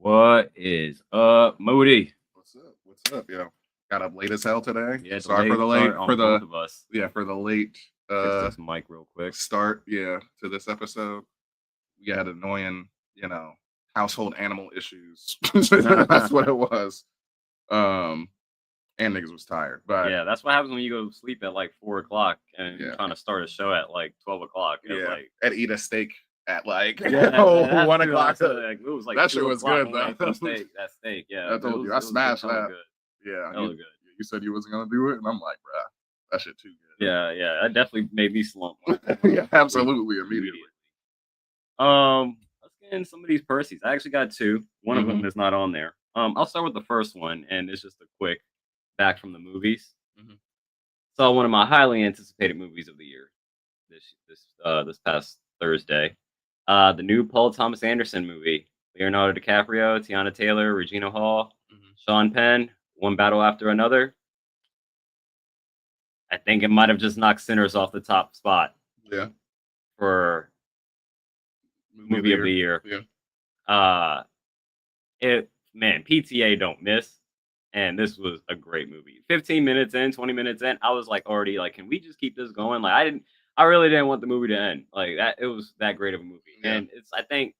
What is up, Moody? What's up? What's up? Yeah, got up late as hell today. Yeah, Sorry for the late on both of us. for the late Fix this mic real quick. start. Yeah, to this episode. We had annoying, household animal issues. That's what it was. And niggas was tired, but Yeah, that's what happens when you go to sleep at like 4 o'clock and you're Yeah. trying to start a show at like 12 o'clock. It's yeah, like, I'd eat a steak at like that's 1 true. o'clock. It was like That 2 shit was o'clock good, when we ate though. that steak. Yeah, I told you, I smashed that. Good. Yeah, Hella good. you said you wasn't gonna do it, and I'm like, bruh, that shit too good. Yeah, that definitely made me slump. Yeah, absolutely, immediately. Let's get in some of these Percy's. I actually got two. One of them Mhm. is not on there. I'll start with the first one, and it's just a quick back from the movies. Mhm. Saw one of my highly anticipated movies of the year this past Thursday. The new Paul Thomas Anderson movie. Leonardo DiCaprio, Tiana Taylor, Regina Hall, Mhm. Sean Penn, One Battle After Another. I think it might have just knocked Sinners off the top spot Yeah, for movie of the year. Yeah. PTA don't miss. And this was a great movie. 15 minutes in, 20 minutes in, I was like already like, can we just keep this going? Like I really didn't want the movie to end. Like that, it was that great of a movie. Yeah. And I think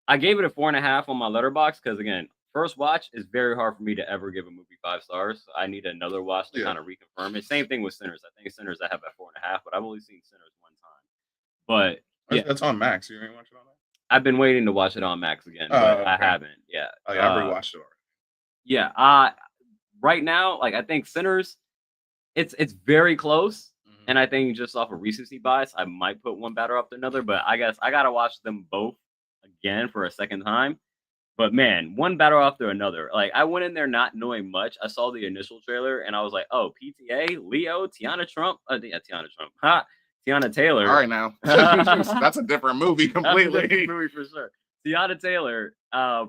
I gave it a 4.5 on my letterbox because again, first watch is very hard for me to ever give a movie 5 stars. I need another watch to kind of reconfirm it. Same thing with Sinners. I think Sinners I have at 4.5, but I've only seen Sinners one time. But yeah, It's on Max. You ain't watch it on that? I've been waiting to watch it on Max again, but okay. I haven't. Yeah. Oh, yeah, I've rewatched it already. Yeah. Right now, like I think Sinners, it's very close. Mhm. And I think just off of recency bias, I might put one better up than another, but I guess I gotta watch them both again for a second time. But man, one battle after another. Like I went in there not knowing much. I saw the initial trailer and I was like, oh, PTA, Leo, Tiana Taylor. All right, now that's a different movie completely. That's a different movie for sure. Tiana Taylor,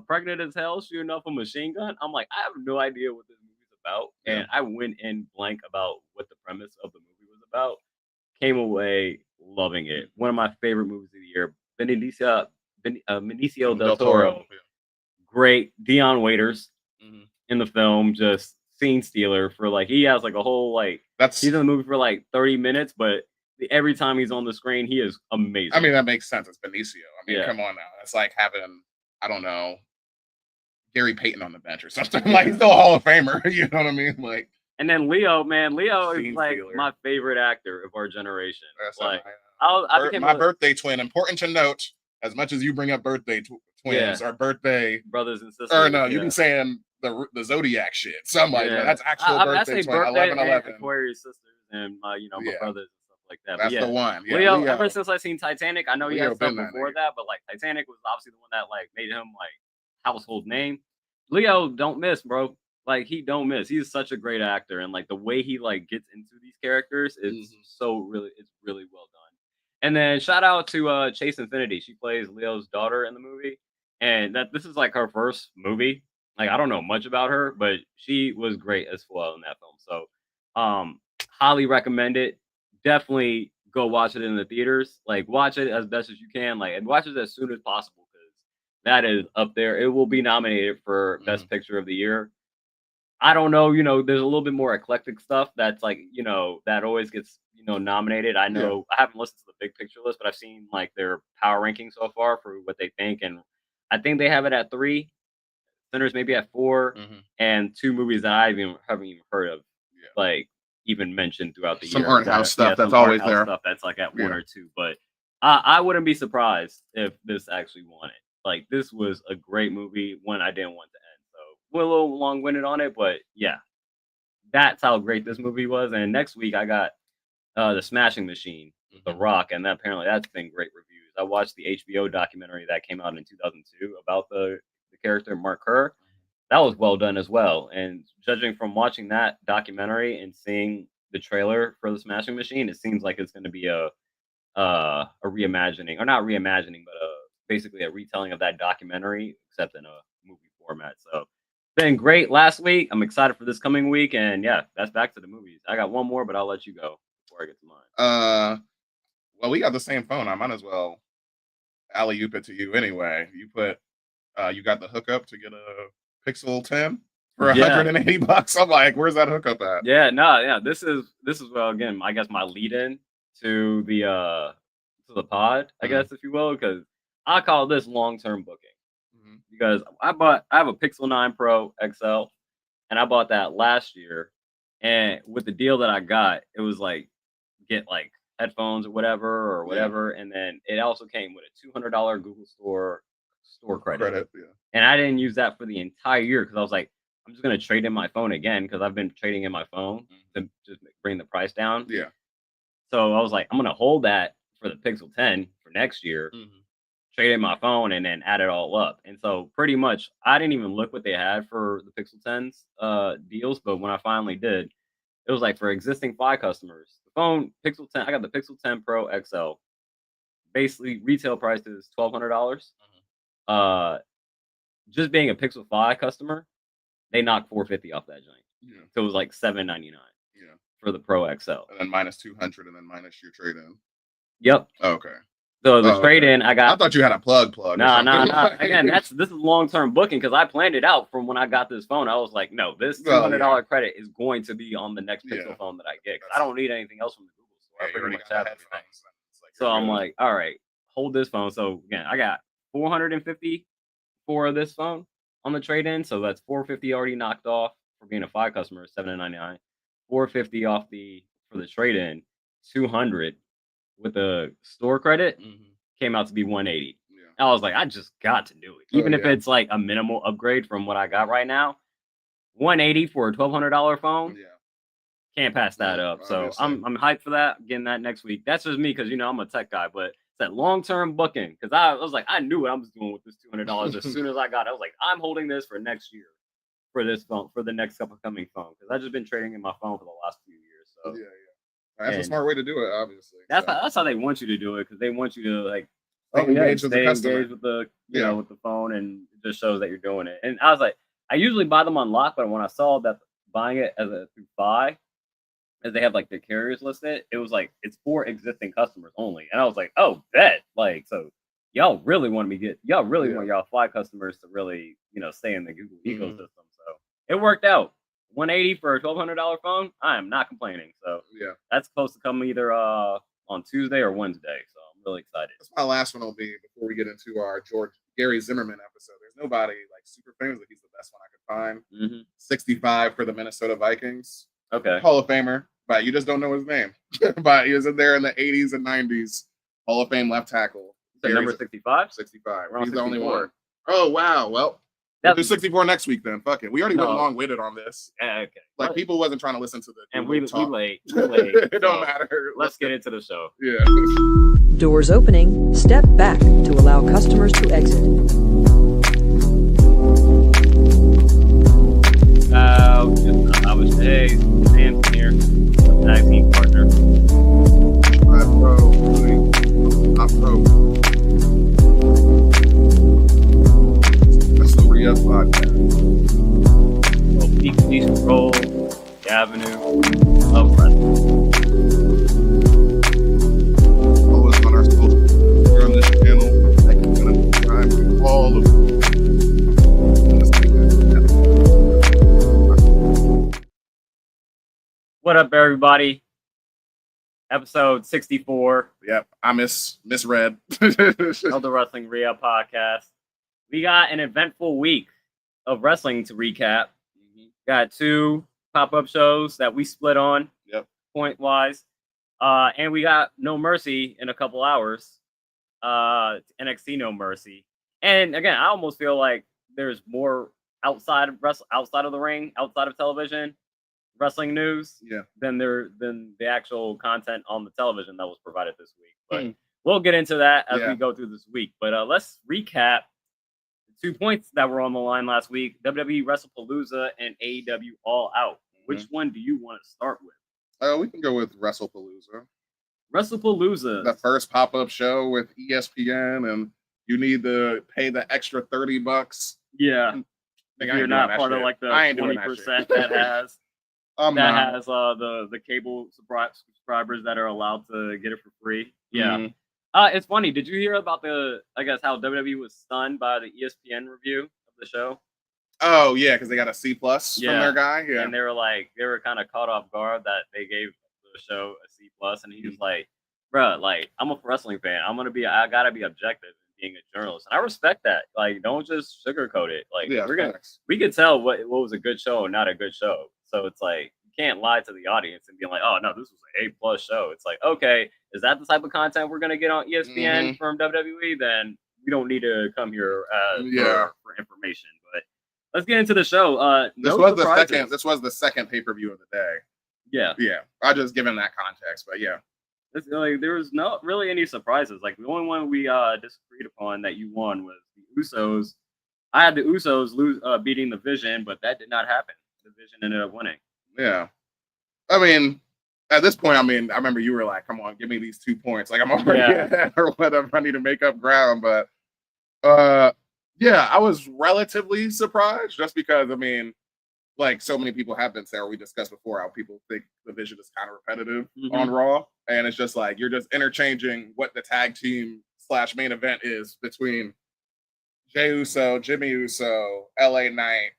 pregnant as hell, shooting off a machine gun. I'm like, I have no idea what this movie's about. Yeah. And I went in blank about what the premise of the movie was about. Came away loving it. One of my favorite movies of the year. Benicio del Toro. Yeah. Great. Dion Waiters Mhm. in the film, just scene stealer for like, he has like a whole like, he's in the movie for like 30 minutes, but every time he's on the screen, he is amazing. I mean, that makes sense. It's Benicio. I mean, Yeah. come on now. It's like having, I don't know, Gary Payton on the bench or something. Like, he's still a Hall of Famer. You know what I mean? Like, and then Leo, man, Leo Scene is like stealer. my favorite actor of our generation. that's Like, my, my birthday twin. Important to note, as much as you bring up birthday twins or birthday brothers and sisters. Or no, you've been saying the Zodiac shit. So I'm like, man, that's actual birthday twin. 11/11. Aquarius sisters and my brothers and stuff like that. That's the one. Yeah, Leo, ever since I seen Titanic, I know he Leo had stuff been that before nigga. that, but like Titanic was obviously the one that like made him like household name. Leo don't miss, bro. Like he don't miss. He's such a great actor, and like the way he like gets into these characters is it's really well done. And then shout out to Chase Infinity. She plays Leo's daughter in the movie, and this is like her first movie. Like I don't know much about her, but she was great as well in that film. So highly recommend it. Definitely go watch it in the theaters. Like watch it as best as you can. Like and watch it as soon as possible because that is up there. It will be nominated for Best Picture of the Year. I don't know, there's a little bit more eclectic stuff that's like, that always gets, nominated. I know I haven't listened to the big picture list, but I've seen like their power ranking so far for what they think. And I think they have it at 3, Sinners maybe at 4, and 2 movies that I haven't even heard of, like even mentioned throughout the year. Some art house stuff that's always there. Stuff that's like at 1 or 2, but I wouldn't be surprised if this actually won it. Like this was a great movie, one I didn't want to end. So we're a little long-winded on it, but yeah, that's how great this movie was. And next week I got The Smashing Machine, The Rock, and apparently that's been great reviews. I watched the HBO documentary that came out in 2002 about the character Mark Kerr. That was well done as well. And judging from watching that documentary and seeing the trailer for The Smashing Machine, it seems like it's going to be a reimagining, or not reimagining, but basically a retelling of that documentary, except in a movie format. So, been great last week. I'm excited for this coming week, and yeah, that's back to the movies. I got one more, but I'll let you go before I get to mine. Well, we got the same phone. I might as well alley-oop it to you anyway. You put you got the hookup to get a Pixel 10 for $180. I'm like, where's that hookup at? Yeah, no, yeah. This is well, again, I guess my lead-in to the pod, I guess, if you will, because I call this long-term booking. Because I have a Pixel 9 Pro XL, and I bought that last year. And with the deal that I got, it was like get like headphones or whatever, and then it also came with a $200 Google Store credit. And I didn't use that for the entire year because I was like, I'm just gonna trade in my phone again because I've been trading in my phone to just bring the price down. Yeah. So I was like, I'm gonna hold that for the Pixel 10 for next year. Trade in my phone and then add it all up. And so pretty much I didn't even look what they had for the Pixel 10's deals, but when I finally did, it was like for existing Fi customers, the phone Pixel 10, I got the Pixel 10 Pro XL. Basically retail price is $1,200. Just being a Pixel 5 customer, they knocked $450 off that joint. Yeah. So it was like $799. Yeah. For the Pro XL. And then minus $200 and then minus your trade-in. Yep. Okay. So the trade-in, I thought you had a plug. Nah. Again, this is long-term booking because I planned it out from when I got this phone. I was like, no, this $200 credit is going to be on the next Pixel phone that I get. I don't need anything else from the Google Store. I pretty much have everything. So I'm like, all right, hold this phone. So again, I got $450 for this phone on the trade-in. So that's $450 already knocked off for being a Fi customer, $799. $450 off for the trade-in, $200 with the store credit came out to be $180. Yeah. I was like, I just got to do it, even if it's like a minimal upgrade from what I got right now. $180 for a $1,200 phone. Yeah, can't pass that up. Obviously. So I'm hyped for that. Getting that next week. That's just me because I'm a tech guy, but it's that long-term booking because I was like, I knew what I was doing with this $200 as soon as I got it. I was like, I'm holding this for next year for this phone for the next upcoming phone because I've just been trading in my phone for the last few years. So yeah. That's a smart way to do it, obviously. That's how they want you to do it because they want you to like stay engaged with the with the phone, and it just shows that you're doing it. And I was like, I usually buy them on lock, but when I saw that buying it as a through Fi, as they have like the carriers listed, it was like it's for existing customers only. And I was like, oh, bet. Like, so y'all really want y'all Fi customers to really stay in the Google ecosystem. So it worked out. $180 for a $1,200 phone, I am not complaining. So that's supposed to come either on Tuesday or Wednesday. So I'm really excited. That's my last one will be before we get into our Gary Zimmerman episode. There's nobody like super famous, but he's the best one I could find. 65 for the Minnesota Vikings. Okay. Hall of Famer, but you just don't know his name. But he was in there in the 80s and 90s. Hall of Fame left tackle. Number 65? 65. He's 64. The only one. Oh, wow. Well, we'll do 64 next week then. Fuck it. We already went long-winded on this. Okay. Like people wasn't trying to listen to the and we late. It don't matter. Let's get into the show. Yeah. Doors opening. Step back to allow customers to exit. I was Samson here, tag team partner. Top pro. That's the Re-Up podcast. So peak decent roll, the avenue of wrestling. Always on our social. We're on this channel. I can subscribe to all of them. What up, everybody? Episode 64. Yep, I misread. Of the Wrestling Re-Up podcast. We got an eventful week of wrestling to recap. Got 2 pop-up shows that we split on, point-wise. And we got No Mercy in a couple hours. NXT No Mercy. And again, I almost feel like there's more outside of the ring, outside of television, wrestling news than the actual content on the television that was provided this week. But we'll get into that as we go through this week. But let's recap the 2 points that were on the line last week: WWE Wrestlepalooza and AEW All Out. Which one do you want to start with? We can go with Wrestlepalooza. Wrestlepalooza, the first pop-up show with ESPN, and you need to pay the extra $30. Yeah, you're not part of like the 20% that has. Has the cable subscribers that are allowed to get it for free. Yeah. It's funny. Did you hear about how WWE was stunned by the ESPN review of the show? Oh yeah, because they got a C+ from their guy. Yeah, and they were kind of caught off guard that they gave the show a C+, and he was like, "Bruh, like I'm a wrestling fan. I gotta be objective in being a journalist, and I respect that. Like, don't just sugarcoat it. Like, we could tell what was a good show and not a good show. So it's like you can't lie to the audience and be like, oh no, this was an A+ show. It's like, okay, is that the type of content we're gonna get on ESPN from WWE? Then we don't need to come here for information, but." Let's get into the show. This was the second pay-per-view of the day. Yeah. I'll just give him that context, but yeah. There was not really any surprises. Like the only one we disagreed upon that you won was the Usos. I had the Usos beating the Vision, but that did not happen. The Vision ended up winning. Yeah. I mean, at this point, I remember you were like, "Come on, give me these 2 points." Like I'm already ahead or whatever. I need to make up ground, but yeah, I was relatively surprised just because, like so many people have been saying, we discussed before how people think the Vision is kind of repetitive on Raw. And it's just like, you're just interchanging what the tag team / main event is between Jey Uso, Jimmy Uso, LA Knight,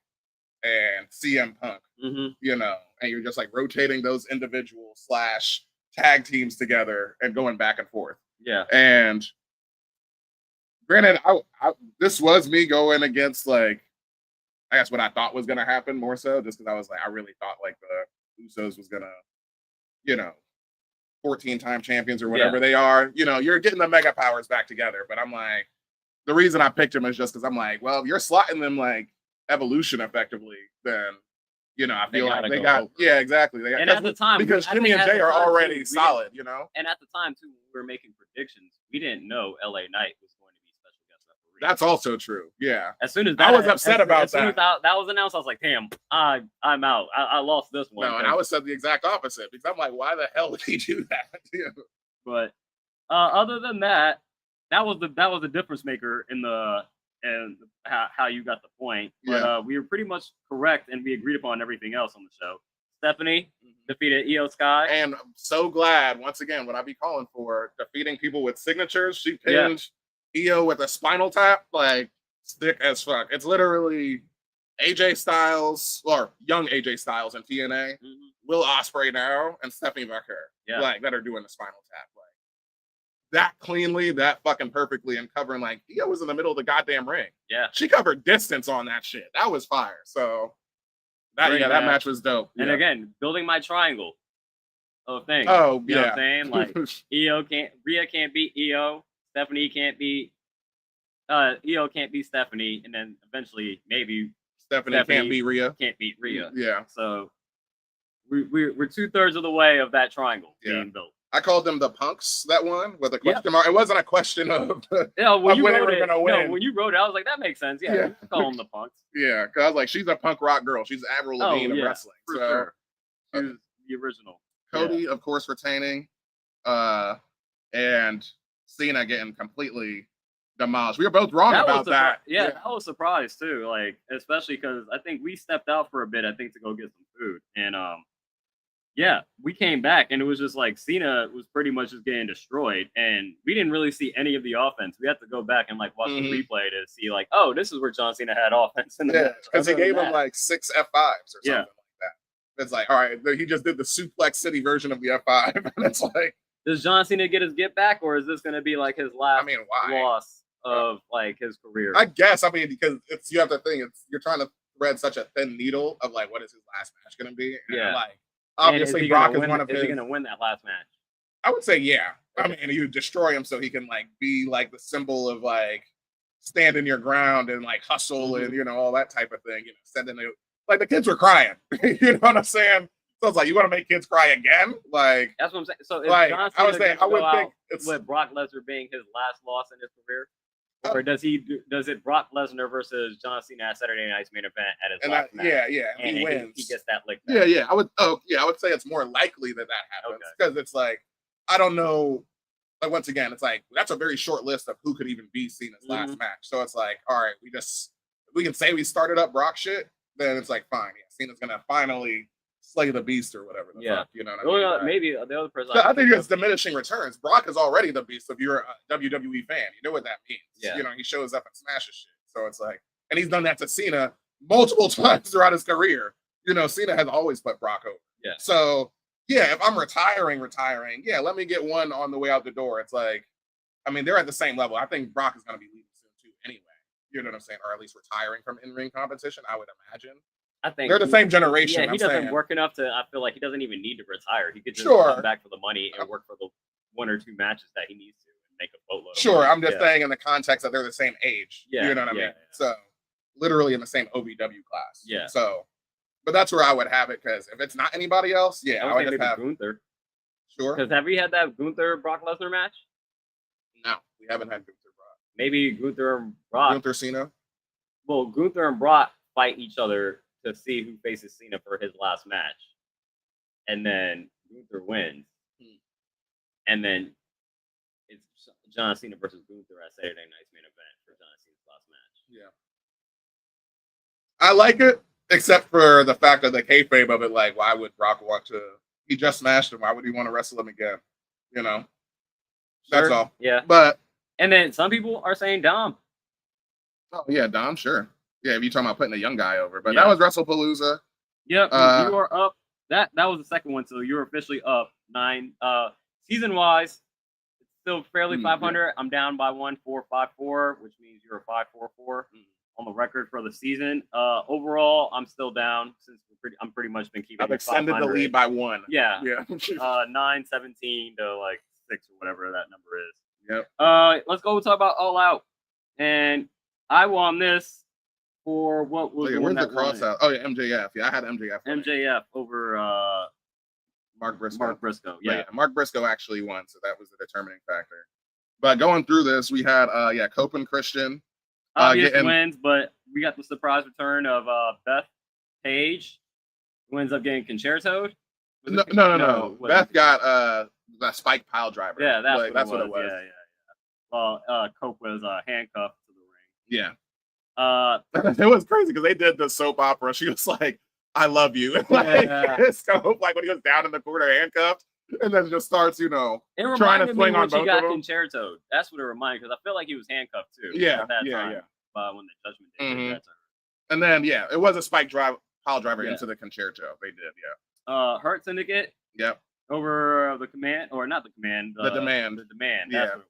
and CM Punk, and you're just like rotating those individual / tag teams together and going back and forth. Yeah. And granted, this was me going against like, I guess what I thought was gonna happen more so, just because I was like, I really thought like the Usos was gonna, 14-time champions or whatever they are. You're getting the mega powers back together. But I'm like, the reason I picked them is just because I'm like, well, if you're slotting them like Evolution effectively, then I feel like they got exactly. They got, and at the time, because Jimmy and Jay are already solid, And at the time too, when we were making predictions, we didn't know LA Knight was going to be special guest referee. That's also true. Yeah. As soon as I was upset about as soon as that was announced, I was like, damn, I'm out. I lost this one. No, and I was said the exact opposite because I'm like, why the hell would he do that? But other than that, that was the difference maker in how you got the point. But we were pretty much correct, and we agreed upon everything else on the show. Stephanie defeated Io Sky. And I'm so glad, once again, what I be calling for, defeating people with signatures. She pinned Io with a spinal tap, like, thick as fuck. It's literally AJ Styles, or young AJ Styles in TNA, Will Ospreay now, and Stephanie Becker, like, that are doing the spinal tap. Like, that cleanly, that fucking perfectly, and covering, like, Io was in the middle of the goddamn ring. Yeah. She covered distance on that shit. That was fire. So, that match was dope. And again, building my triangle of things. Oh, you know what I'm saying? Like, Rhea can't beat Io. Stephanie can't beat Io can't beat Stephanie, and then eventually maybe Stephanie can't beat Rhea. Can't beat Rhea. Yeah. So we're 2/3 of the way of that triangle being built. I called them the punks that one with a question mark. It wasn't a question of when you wrote it, no, when you wrote it, I was like, that makes sense. Yeah. Call them the punks. Yeah, because I was like, she's a punk rock girl. She's Avril Lavigne of wrestling. For sure. She was the original. Cody, of course, retaining, and Cena getting completely demolished. We were both wrong about that. Yeah, that was a surprise too. Like, especially because I think we stepped out for a bit, to go get some food. And we came back and it was just like Cena was pretty much just getting destroyed. And we didn't really see any of the offense. We had to go back and like watch the replay to see like, oh, this is where John Cena had offense. Because he gave him like 6 F5s or something like that. It's like, all right, he just did the Suplex City version of the F5. And it's like, does John Cena get his get back, or is this going to be like his last loss of like his career? I guess. Because you have to think, you're trying to thread such a thin needle of like, what is his last match going to be? And like, obviously, Brock is one of his. Is he going to win that last match? I would say, yeah. Okay. You destroy him so he can like be like the symbol of like standing your ground and like hustle and all that type of thing. Sending it like the kids were crying. You know what I'm saying? So it's like, you want to make kids cry again? Like, that's what I'm saying. So like, John Cena I was saying, I would think it's with Brock Lesnar being his last loss in his career, or does it Brock Lesnar versus John Cena at Saturday Night's main event at his last match? And he wins. He gets that lick Yeah, back. yeah. I would say it's more likely that happens because it's like, I don't know. Like, once again, it's like that's a very short list of who could even be Cena's last match. So it's like, all right, we can say we started up Brock shit. Then it's like, fine, Cena's gonna finally slay the beast or whatever the fuck, you know what I mean? Maybe the other person. I think it's diminishing returns. Brock is already the beast if you're a WWE fan. You know what that means. Yeah. You know, he shows up and smashes shit. So it's like, and he's done that to Cena multiple times throughout his career. You know, Cena has always put Brock over. Yeah. So, yeah, if I'm retiring, yeah, let me get one on the way out the door. It's like, I mean, they're at the same level. I think Brock is going to be leaving soon, too, anyway. You know what I'm saying? Or at least retiring from in-ring competition, I would imagine. I think they're the same generation. Yeah, he doesn't work enough to. I feel like he doesn't even need to retire. He could just Sure. come back for the money and work for the 1 or 2 matches that he needs to and make a boatload. Sure, I'm just saying in the context that they're the same age. Yeah, you know what I mean? yeah. So literally in the same OVW class. Yeah. So, but that's where I would have it because if it's not anybody else, yeah, I would just have Gunther. Sure. Because have we had that Gunther Brock Lesnar match? No, we haven't had Gunther Brock. Maybe Gunther and Brock. Gunther Cena. Well, Gunther and Brock fight each other to see who faces Cena for his last match. And then Gunther wins. And then it's John Cena versus Gunther at Saturday Night's main event for John Cena's last match. Yeah. I like it, except for the fact of the kayfabe of it, like, why would Brock want to? He just smashed him. Why would he want to wrestle him again? You know? That's all. Yeah. But. And then some people are saying Dom. Oh, yeah, Dom, sure. Yeah, if you're talking about putting a young guy over. But that was Wrestlepalooza. Yep, you are up. That was the second one, so you're officially up 9. Season-wise, it's still fairly 500. Yeah. I'm down by 1, 4-5-4, which means you're a 5-4-4 on the record for the season. Overall, I'm still down since I'm pretty much been keeping. I've extended the lead by 1. Yeah. 9-17 to like 6 or whatever that number is. Yep. Let's go talk about All Out, and I won this. For what was where's the cross out? Oh yeah, MJF. Yeah, I had MJF. MJF over Mark Briscoe. Mark Briscoe. Yeah, Mark Briscoe actually won, so that was the determining factor. But going through this, we had Cope and Christian. Obvious wins, but we got the surprise return of Beth Page, who ends up getting concertoed. No. Beth got the spike pile driver. Yeah, that's what it was. Yeah. Well, Cope was handcuffed to the ring. Yeah. It was crazy because they did the soap opera. She was like, "I love you," and Scope, like when he was down in the corner handcuffed, and then just starts, trying to swing on both of them. Concerto. That's what it reminded because I feel like he was handcuffed too. Yeah, at that time, when the Judgment Day did that turn. And then it was a spike pile driver into the concerto. They did, Hurt Syndicate. Yep. Over the command, or not the command. The demand. The demand. That's what it was.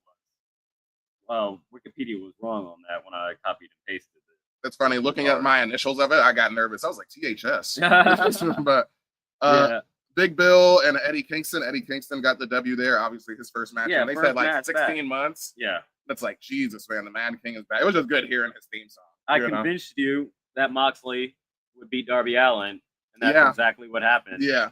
Well, Wikipedia was wrong on that when I copied and pasted it. It's funny. Looking at my initials of it, I got nervous. I was like, THS. But Big Bill and Eddie Kingston. Eddie Kingston got the W there. Obviously, his first match. And they said like 16 months. Yeah. That's like, Jesus, man. The Mad King is back. It was just good hearing his theme song. I convinced you that Moxley would beat Darby Allin, and that's exactly what happened. Yeah.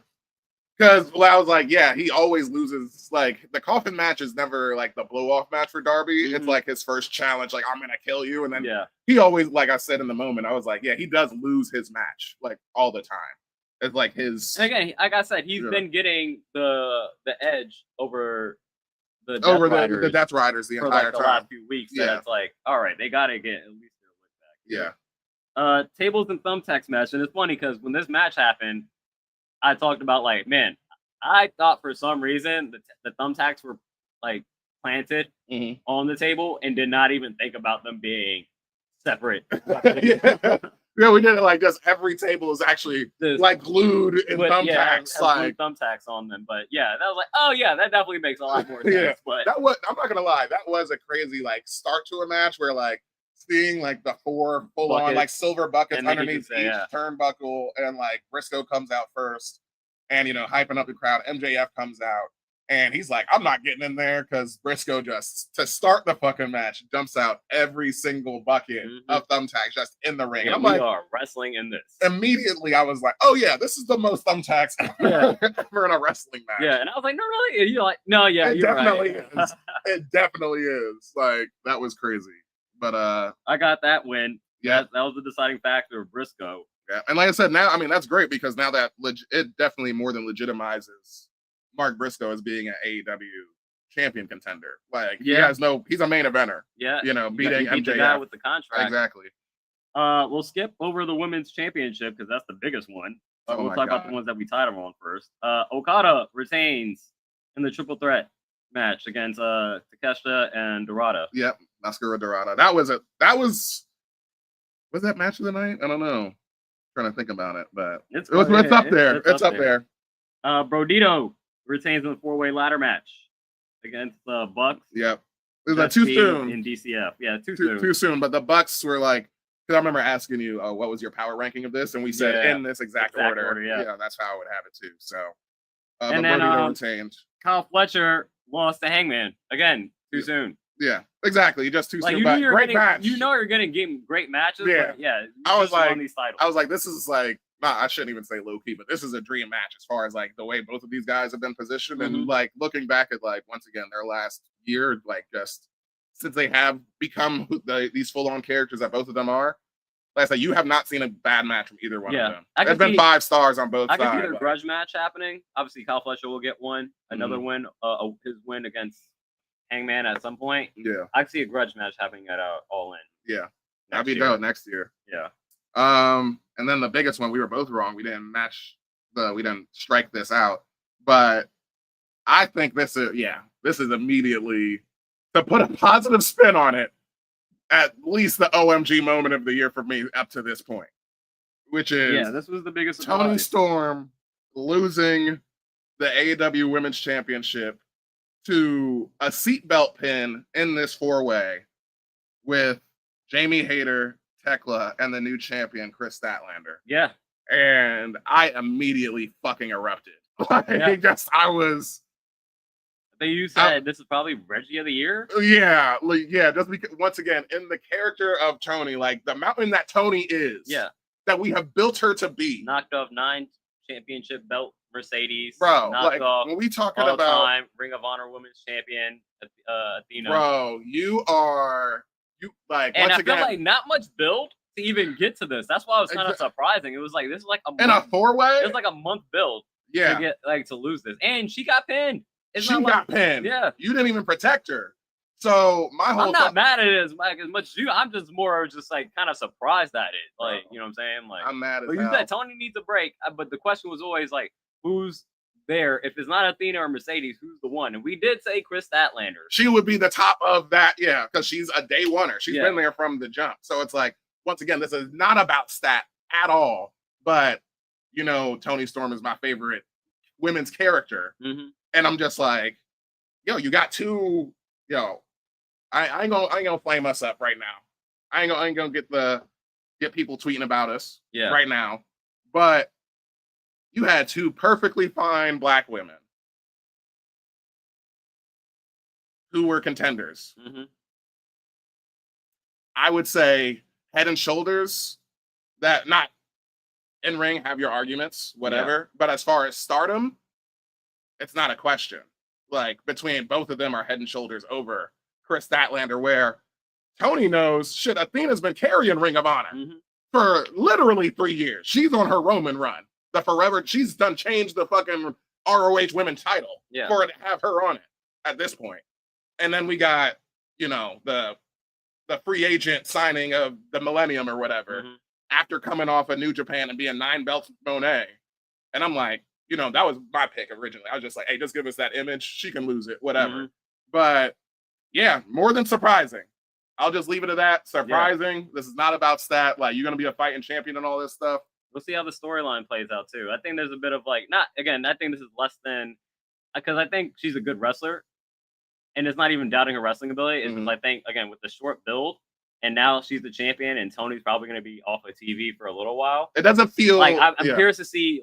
Because I was like, he always loses. Like, the coffin match is never like the blow-off match for Darby. Mm-hmm. It's like his first challenge, like, I'm going to kill you. And then he always, like I said in the moment, I was like, he does lose his match, like, all the time. It's like his. And again, like I said, he's been getting the edge over the Death Riders the entire time. The last few weeks. Yeah. It's like, all right, they got to get at least their lick back. Yeah. Tables and thumbtacks match. And it's funny because when this match happened, I talked about like, man, I thought for some reason the thumbtacks were like planted on the table and did not even think about them being separate. Yeah, we did it like just every table is actually like glued in thumbtacks. Like thumbtacks on them. But that was like, oh yeah, that definitely makes a lot more sense. But that was, I'm not gonna lie, that was a crazy like start to a match where like seeing like the 4 full-on like silver buckets underneath each turnbuckle, and like Briscoe comes out first, and hyping up the crowd. MJF comes out, and he's like, "I'm not getting in there," because Briscoe just to start the fucking match dumps out every single bucket of thumbtacks just in the ring. And I'm like, we are wrestling in this. Immediately, I was like, "Oh yeah, this is the most thumbtacks ever in a wrestling match." Yeah, and I was like, "No, really?" You're like, "No, yeah, it definitely is. It definitely is." Like that was crazy. But I got that win. Yeah, that was the deciding factor of Briscoe. Yeah, and like I said, now that's great because now that it definitely more than legitimizes Mark Briscoe as being an AEW champion contender. Like you guys know he's a main eventer. Yeah, beating MJF the guy with the contract. Exactly. We'll skip over the women's championship because that's the biggest one. So we'll talk about the ones that we tied him on first. Okada retains in the triple threat match against Takeshita and Dorada. Yep, Mascara Dorada. That was that match of the night? I don't know. I'm trying to think about it, but it's up there. It's up there. Brodito retains in the 4-way ladder match against the Bucks. Yep. It was too soon in DCF. Yeah, too soon. But the Bucks were like, because I remember asking you, what was your power ranking of this? And we said in this exact order. Yeah, that's how I would have it too. So, and then retained. Kyle Fletcher lost to Hangman again too soon. Yeah, exactly. Just too soon. Great match. You know you're gonna get great matches. Yeah, but yeah. I was like, this is like, I shouldn't even say low key, but this is a dream match as far as like the way both of these guys have been positioned, and like looking back at like once again their last year, like just since they have become these full-on characters that both of them are. Like I said, you have not seen a bad match from either one of them. There's been 5 stars on both sides. I can see their grudge match happening. Obviously, Kyle Fletcher will get one, another win, his win against Hangman at some point. Yeah, I can see a grudge match happening at All In. Yeah, that'd be dope next year. Yeah. And then the biggest one, we were both wrong. We didn't strike this out, but I think this is immediately, to put a positive spin on it, at least the OMG moment of the year for me up to this point, which is this was the biggest Toni Storm losing the AEW Women's Championship to a seatbelt pin in this 4-way with Jamie Hayter, Tekla, and the new champion Chris Statlander. Yeah, and I immediately fucking erupted. But you said this is probably Reggie of the year? Yeah. Just because, once again, in the character of Toni, like the mountain that Toni is, that we have built her to be. Knocked off 9 championship belt Mercedes. Bro, knocked off when we talking about Ring of Honor Women's Champion, Athena. Bro, once I again, feel like not much build to even get to this. That's why it was kind of surprising. It was like, this is like a month. In a 4-way? It was like a month build to get to lose this. And she got pinned. She got pinned. Yeah. You didn't even protect her. So I'm not mad at it as much as you. I'm just more just like kind of surprised at it. Like, you know what I'm saying? Like, I'm mad at you said Toni needs a break, but the question was always like, who's there? If it's not Athena or Mercedes, who's the one? And we did say Chris Statlander. She would be the top of that, because she's a day oneer. She's been there from the jump. So it's like, once again, this is not about stat at all. But Toni Storm is my favorite women's character. And I'm just like, you got 2, I ain't gonna flame us up right now. I ain't gonna get people tweeting about us right now. But you had 2 perfectly fine Black women who were contenders. I would say head and shoulders, that not in ring, have your arguments, whatever. But as far as stardom, it's not a question. Like, between both of them are head and shoulders over Chris Statlander, where Toni knows, shit, Athena's been carrying Ring of Honor for literally 3 years. She's on her Roman run. She's done changed the fucking ROH women's title for it to have her on it at this point. And then we got, the free agent signing of the Millennium or whatever, after coming off of New Japan and being 9 belts Monet. And I'm like, that was my pick originally. I was just like, hey, just give us that image. She can lose it, whatever. But yeah, more than surprising. I'll just leave it at that. Surprising. This is not about stat. Like, you're going to be a fighting champion and all this stuff. We'll see how the storyline plays out too. I think there's a bit of I think this is less than, because I think she's a good wrestler. And it's not even doubting her wrestling ability. It's just, I think, again, with the short build, and now she's the champion, and Toni's probably going to be off of TV for a little while. It doesn't feel like I'm curious to see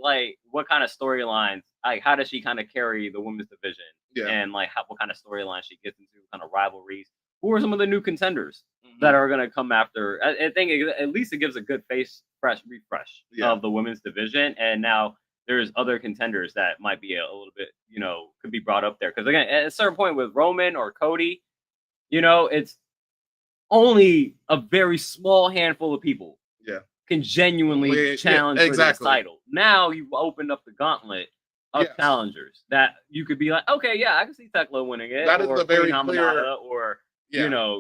what kind of storylines, how does she kind of carry the women's division, and what kind of storylines she gets into, kind of rivalries. Who are some of the new contenders that are going to come after? I think at least it gives a good refresh of the women's division, and now there's other contenders that might be a little bit, could be brought up there. Because again, at a certain point with Roman or Cody, it's only a very small handful of people can genuinely challenge for this title. Now you've opened up the gauntlet of challengers that you could be like, okay, I can see Tekla winning it. That is the very clear, or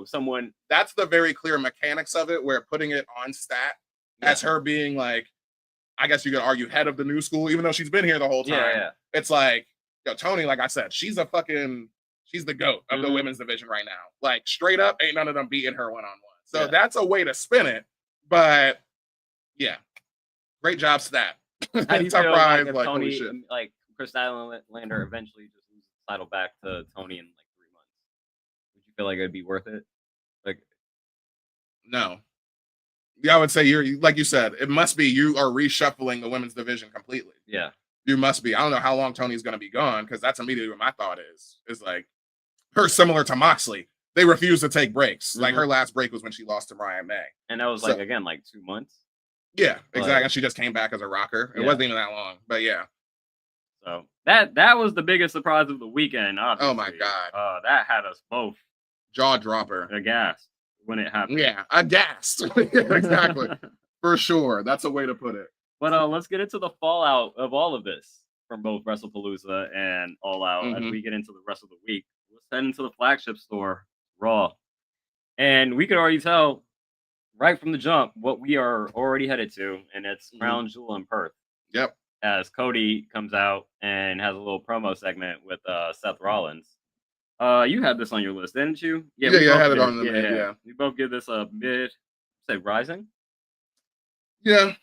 someone. That's the very clear mechanics of it, where putting it on stat as her being like, I guess you could argue, head of the new school, even though she's been here the whole time. Yeah. It's like, yo, Tony, like I said, she's the GOAT of the women's division right now. Like, straight up, ain't none of them beating her one-on-one. So that's a way to spin it. But yeah, great job, Stat. How do you feel like if Tony, like Chris Statlander eventually just loses the title back to Tony in like 3 months? Would you feel like it'd be worth it? Like, no. Yeah, I would say you're, like you said, it must be you are reshuffling the women's division completely. Yeah. You must be. I don't know how long Tony's going to be gone, because that's immediately what my thought is like her, similar to Moxley. They refuse to take breaks. Like, her last break was when she lost to Mariah May. And that was like, again, like 2 months. Yeah, exactly. And she just came back as a rocker. It wasn't even that long, but yeah. So that was the biggest surprise of the weekend, obviously. Oh my God. That had us both jaw dropper, aghast when it happened. Yeah, aghast. Exactly. For sure. That's a way to put it. But let's get into the fallout of all of this from both Wrestlepalooza and All Out as we get into the rest of the week. Let's head into the flagship store, Raw. And we could already tell right from the jump what we are already headed to, and it's Crown Jewel in Perth. Yep. As Cody comes out and has a little promo segment with Seth Rollins. You had this on your list, didn't you? Yeah, I had it on the mid, yeah. We both give this a mid, say rising? Yeah.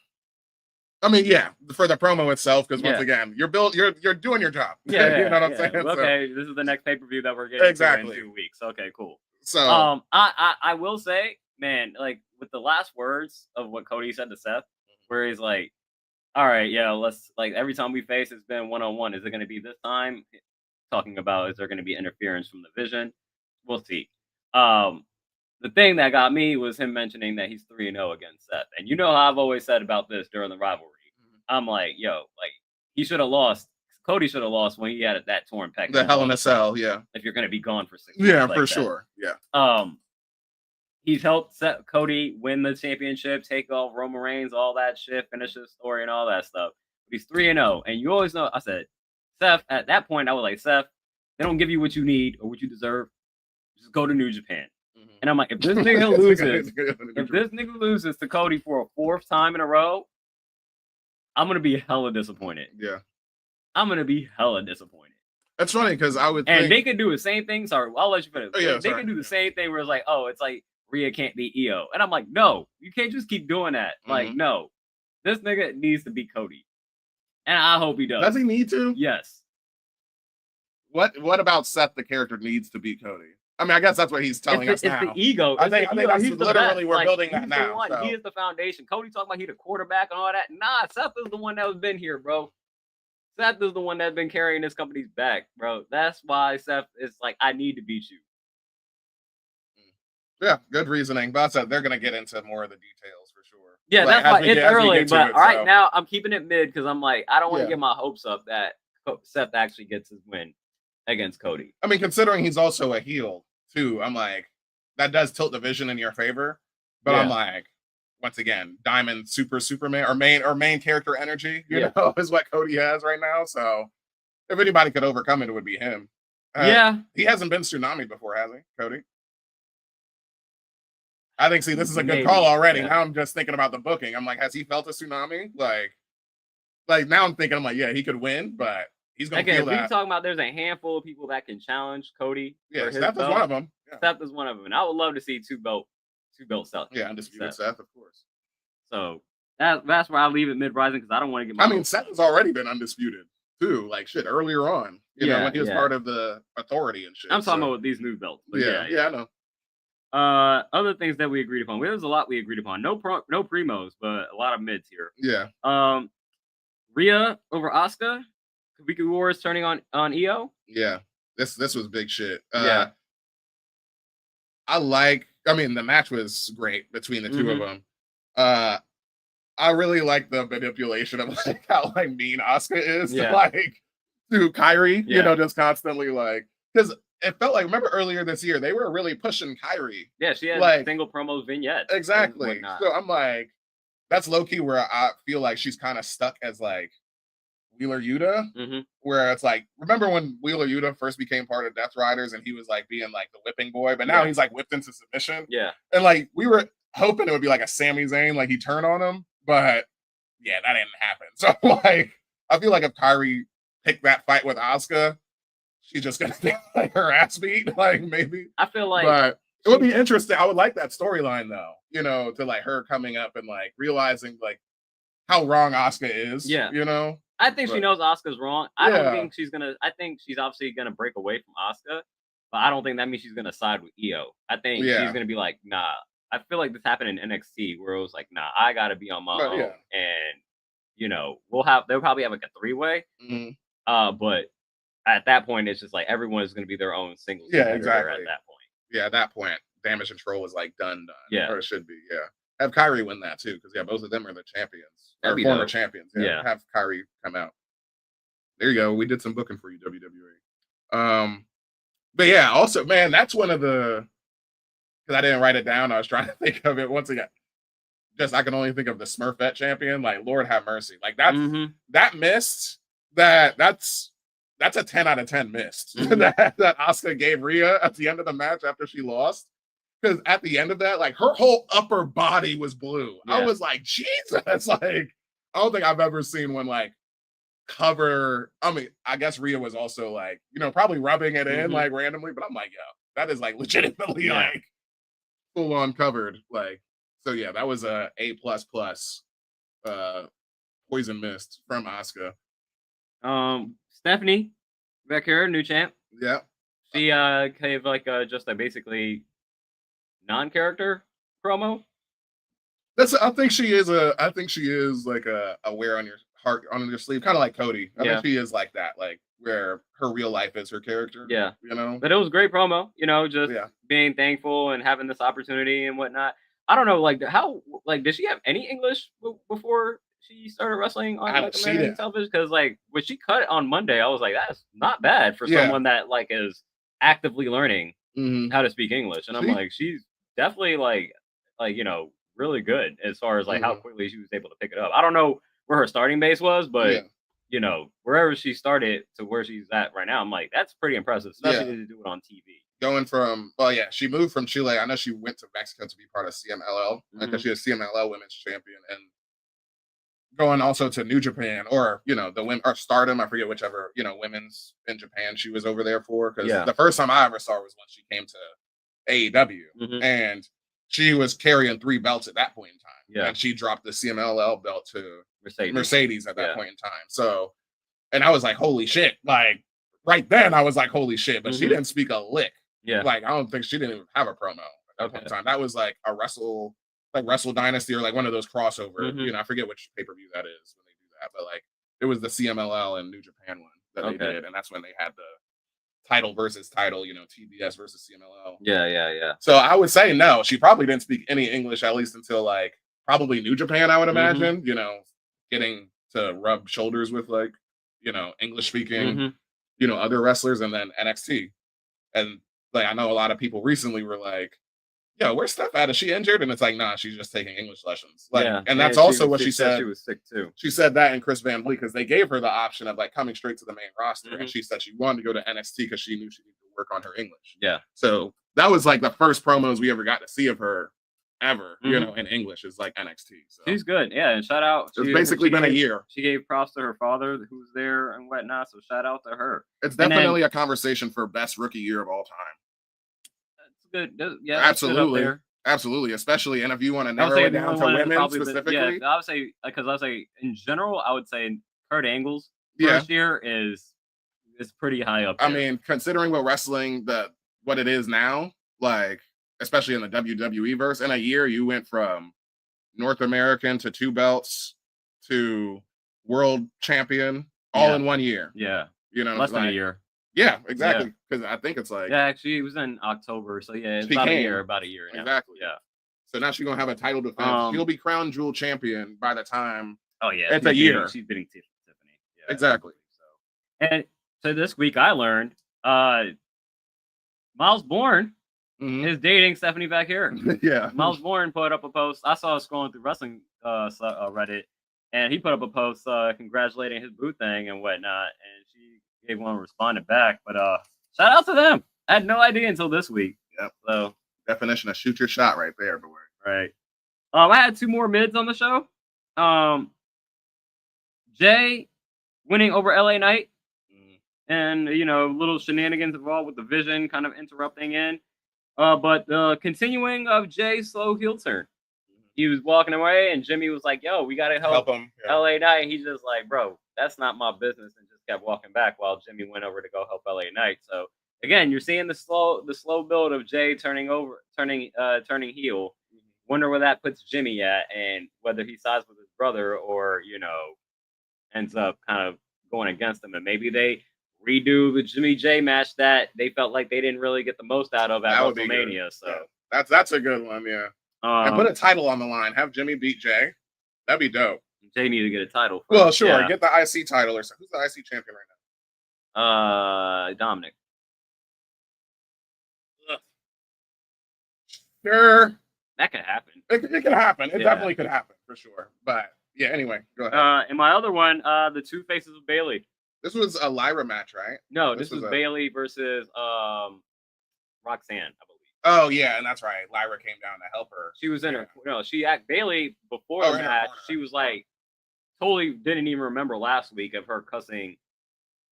I mean, yeah, for the promo itself, because once again, you're doing your job. Yeah, you know what I'm saying? Okay, this is the next pay-per-view that we're getting in 2 weeks. Okay, cool. So I will say, man, like with the last words of what Cody said to Seth, where he's like, all right, yeah, let's, like, every time we face, it's been one-on-one. Is it going to be this time? Talking about, is there going to be interference from the Vision? We'll see. The thing that got me was him mentioning that he's 3-0 against Seth. And you know how I've always said about this during the rivalry. I'm like, yo, like, he should have lost. Cody should have lost when he had that torn pec. The Hell in a Cell, yeah. If you're going to be gone for 6 weeks. Yeah, like for that. sure. Yeah. He's helped Cody win the championship, take off Roman Reigns, all that shit, finish his story and all that stuff. But he's 3-0. And you always know, I said, Seth, at that point, I was like, Seth, they don't give you what you need or what you deserve. Just go to New Japan. And I'm like, if this nigga loses to Cody for a 4th time in a row, I'm going to be hella disappointed. Yeah. I'm going to be hella disappointed. That's funny, because I would think... And they could do the same thing. Sorry, I'll let you finish. Oh, yeah, they can do the same thing where it's like, oh, it's like Rhea can't beat Io. And I'm like, no, you can't just keep doing that. Like, no. This nigga needs to beat Cody. And I hope he does. Does he need to? Yes. What about Seth, the character, needs to beat Cody? I mean, I guess that's what he's telling us now. It's the ego. I think that's literally we're building that now. So. He is the foundation. Cody talking about he the quarterback and all that. Nah, Seth is the one that has been here, bro. Seth is the one that's been carrying this company's back, bro. That's why Seth is like, I need to beat you. Yeah, good reasoning. But they're going to get into more of the details for sure. Yeah, like, that's why it's early. But right now, I'm keeping it mid because I'm like, I don't want to get my hopes up that Seth actually gets his win against Cody. I mean, considering he's also a heel, too, I'm like, that does tilt the vision in your favor. But I'm like, once again, Diamond Superman or main character energy, you know, is what Cody has right now. So if anybody could overcome it, it would be him. He hasn't been Tsunami before, has he, Cody? I think, see, this is a good call already. Now I'm just thinking about the booking. I'm like, has he felt a tsunami? Like now I'm thinking, I'm like, yeah, he could win, but he's going to feel that. We're talking about there's a handful of people that can challenge Cody. Yeah, Seth is one of them. Yeah. Seth is one of them. And I would love to see two belt Seth. Yeah, undisputed Seth, of course. So that's where I leave it mid-rising because I don't want to get my I mean, Seth has already been undisputed, too. Like, shit, earlier on. You know, when he was part of the Authority and shit. I'm talking about with these new belts. Yeah, I know. Other things that we agreed upon. There's a lot we agreed upon. No primos, but a lot of mids here. Yeah. Rhea over Asuka. Kabuki Wars turning on Io. Yeah. This was big shit. I mean, the match was great between the two of them. I really like the manipulation of like how like mean Asuka is to Kyrie, you know, just constantly like, because it felt like, remember earlier this year, they were really pushing Kyrie. Yeah, she had like single promos vignettes. Exactly. So I'm like, that's low-key where I feel like she's kind of stuck as like Wheeler Yuta, where it's like, remember when Wheeler Yuta first became part of Death Riders and he was like being like the whipping boy, but now he's like whipped into submission. Yeah. And like, we were hoping it would be like a Sami Zayn, like he turned on him, but yeah, that didn't happen. So like, I feel like if Kyrie picked that fight with Asuka, she's just gonna get like her ass beat, like maybe. I feel like, but it would be interesting. I would like that storyline though, you know, to like her coming up and like realizing like how wrong Asuka is. Yeah. You know, I think she knows Asuka's wrong. I don't think she's gonna. I think she's obviously gonna break away from Asuka, but I don't think that means she's gonna side with Io. I think she's gonna be like, nah. I feel like this happened in NXT where it was like, nah, I gotta be on my own, and you know, they'll probably have like a 3-way. But at that point, it's just like everyone is gonna be their own singles. Yeah, exactly. At that point. Yeah, at that point, Damage Control is like done. Yeah, or it should be. Yeah, have Kyrie win that too, because both of them are the champions or former champions. Yeah, have Kyrie come out. There you go. We did some booking for you, WWE. But yeah, also, man, that's one of the. Because I didn't write it down. I was trying to think of it once again. Just I can only think of the Smurfette champion. Like, Lord have mercy. Like that missed. That's a 10 out of 10 missed that Asuka gave Rhea at the end of the match after she lost. Because at the end of that, like her whole upper body was blue. Yeah. I was like, Jesus! Like, I don't think I've ever seen one like cover. I mean, I guess Rhea was also like, you know, probably rubbing it in like randomly, but I'm like, yo, that is like legitimately like full on covered. Like, so yeah, that was a A++ poison mist from Asuka. Stephanie back here, new champ. Yeah. She gave like just a basically non-character promo. I think she is like a wear on your heart, on your sleeve, kind of like Cody. I think she is like that, like where her real life is her character. Yeah. You know? But it was a great promo, you know, just being thankful and having this opportunity and whatnot. I don't know, like how, like, did she have any English before she started wrestling on like American television? Because like when she cut on Monday, I was like, that's not bad for someone that like is actively learning how to speak English. And I'm like, she's definitely like you know, really good as far as like how quickly she was able to pick it up. I don't know where her starting base was, but you know, wherever she started to where she's at right now, I'm like, that's pretty impressive, especially to do it on TV. Going from, she moved from Chile. I know she went to Mexico to be part of CMLL because she was CMLL Women's Champion, and going also to New Japan, or you know, the women or Stardom. I forget whichever, you know, women's in Japan she was over there for. Because the first time I ever saw her was when she came to AEW, and she was carrying 3 belts at that point in time. Yeah, and she dropped the CMLL belt to Mercedes at that point in time. So, and I was like, holy shit! Like right then, I was like, holy shit! But she didn't speak a lick. Yeah, like I don't think she didn't even have a promo at that point in time. That was like a Wrestle Dynasty or like one of those crossover. You know, I forget which pay-per-view that is when they do that, but like it was the CMLL and New Japan one that they did, and that's when they had the title versus title, you know, TBS versus CMLL. Yeah. So I would say no, she probably didn't speak any English, at least until like probably New Japan, I would imagine, you know, getting to rub shoulders with like, you know, English speaking, you know, other wrestlers, and then NXT. And like, I know a lot of people recently were like, yo, where's Steph at? Is she injured? And it's like, nah, she's just taking English lessons. Like, and that's also what she said. She was sick too. She said that in Chris Van Vliet, because they gave her the option of like coming straight to the main roster. And she said she wanted to go to NXT because she knew she needed to work on her English. Yeah. So that was like the first promos we ever got to see of her ever, you know, in English, is like NXT. So she's good. Yeah. And shout out. It's basically been a year. She gave props to her father who's there and whatnot. So shout out to her. It's definitely a conversation for best rookie year of all time. That's good. Yeah. Absolutely. Absolutely, especially, and if you want to narrow it down to women specifically, I would say, because I would say in general, I would say Kurt Angle's first year is pretty high up there. I mean, considering what it is now, like especially in the WWE verse, in a year you went from North American to 2 belts to world champion all in 1 year. Yeah, you know, less than a year. Yeah, exactly. Because I think it's like actually it was in October, so it's about a year now. Exactly. Yeah. So now she's gonna have a title defense. She'll be crown jewel champion by the time. Oh yeah, it's a year. She's beating Tiffany. Yeah, exactly. So, and so this week I learned Miles Bourne is dating Stephanie back here. Yeah. Miles Bourne put up a post. I saw it scrolling through wrestling Reddit, and he put up a post congratulating his boo thing and whatnot, and she gave one responded back. But shout out to them. I had no idea until this week. Yep. So definition of shoot your shot right there, boy. Right. I had 2 more mids on the show. Jay winning over LA Knight, and little shenanigans involved with the Vision kind of interrupting in. But the continuing of Jay's slow heel turn. He was walking away, and Jimmy was like, "Yo, we gotta help him." LA Knight." And he's just like, "Bro, that's not my business," and just kept walking back while Jimmy went over to go help LA Knight. So again, you're seeing the slow build of Jay turning heel. Wonder where that puts Jimmy at, and whether he sides with his brother or ends up kind of going against him, and maybe they redo the Jimmy J match that they felt like they didn't really get the most out of at WrestleMania. So that's a good one, yeah. And put a title on the line. Have Jimmy beat Jay. That'd be dope. Jay need to get a title. Well, sure. Get the IC title or something. Who's the IC champion right now? Dominic. Ugh. Sure. That could happen. It could happen. It definitely could happen for sure. But yeah, anyway, go ahead. And my other one, the two faces of Bayley. This was a Lyra match, right? No, this was Bayley versus Roxanne, I believe. Oh yeah, and that's right. Lyra came down to help her. She was in her. No, Bayley before the match. She was like totally didn't even remember last week of her cussing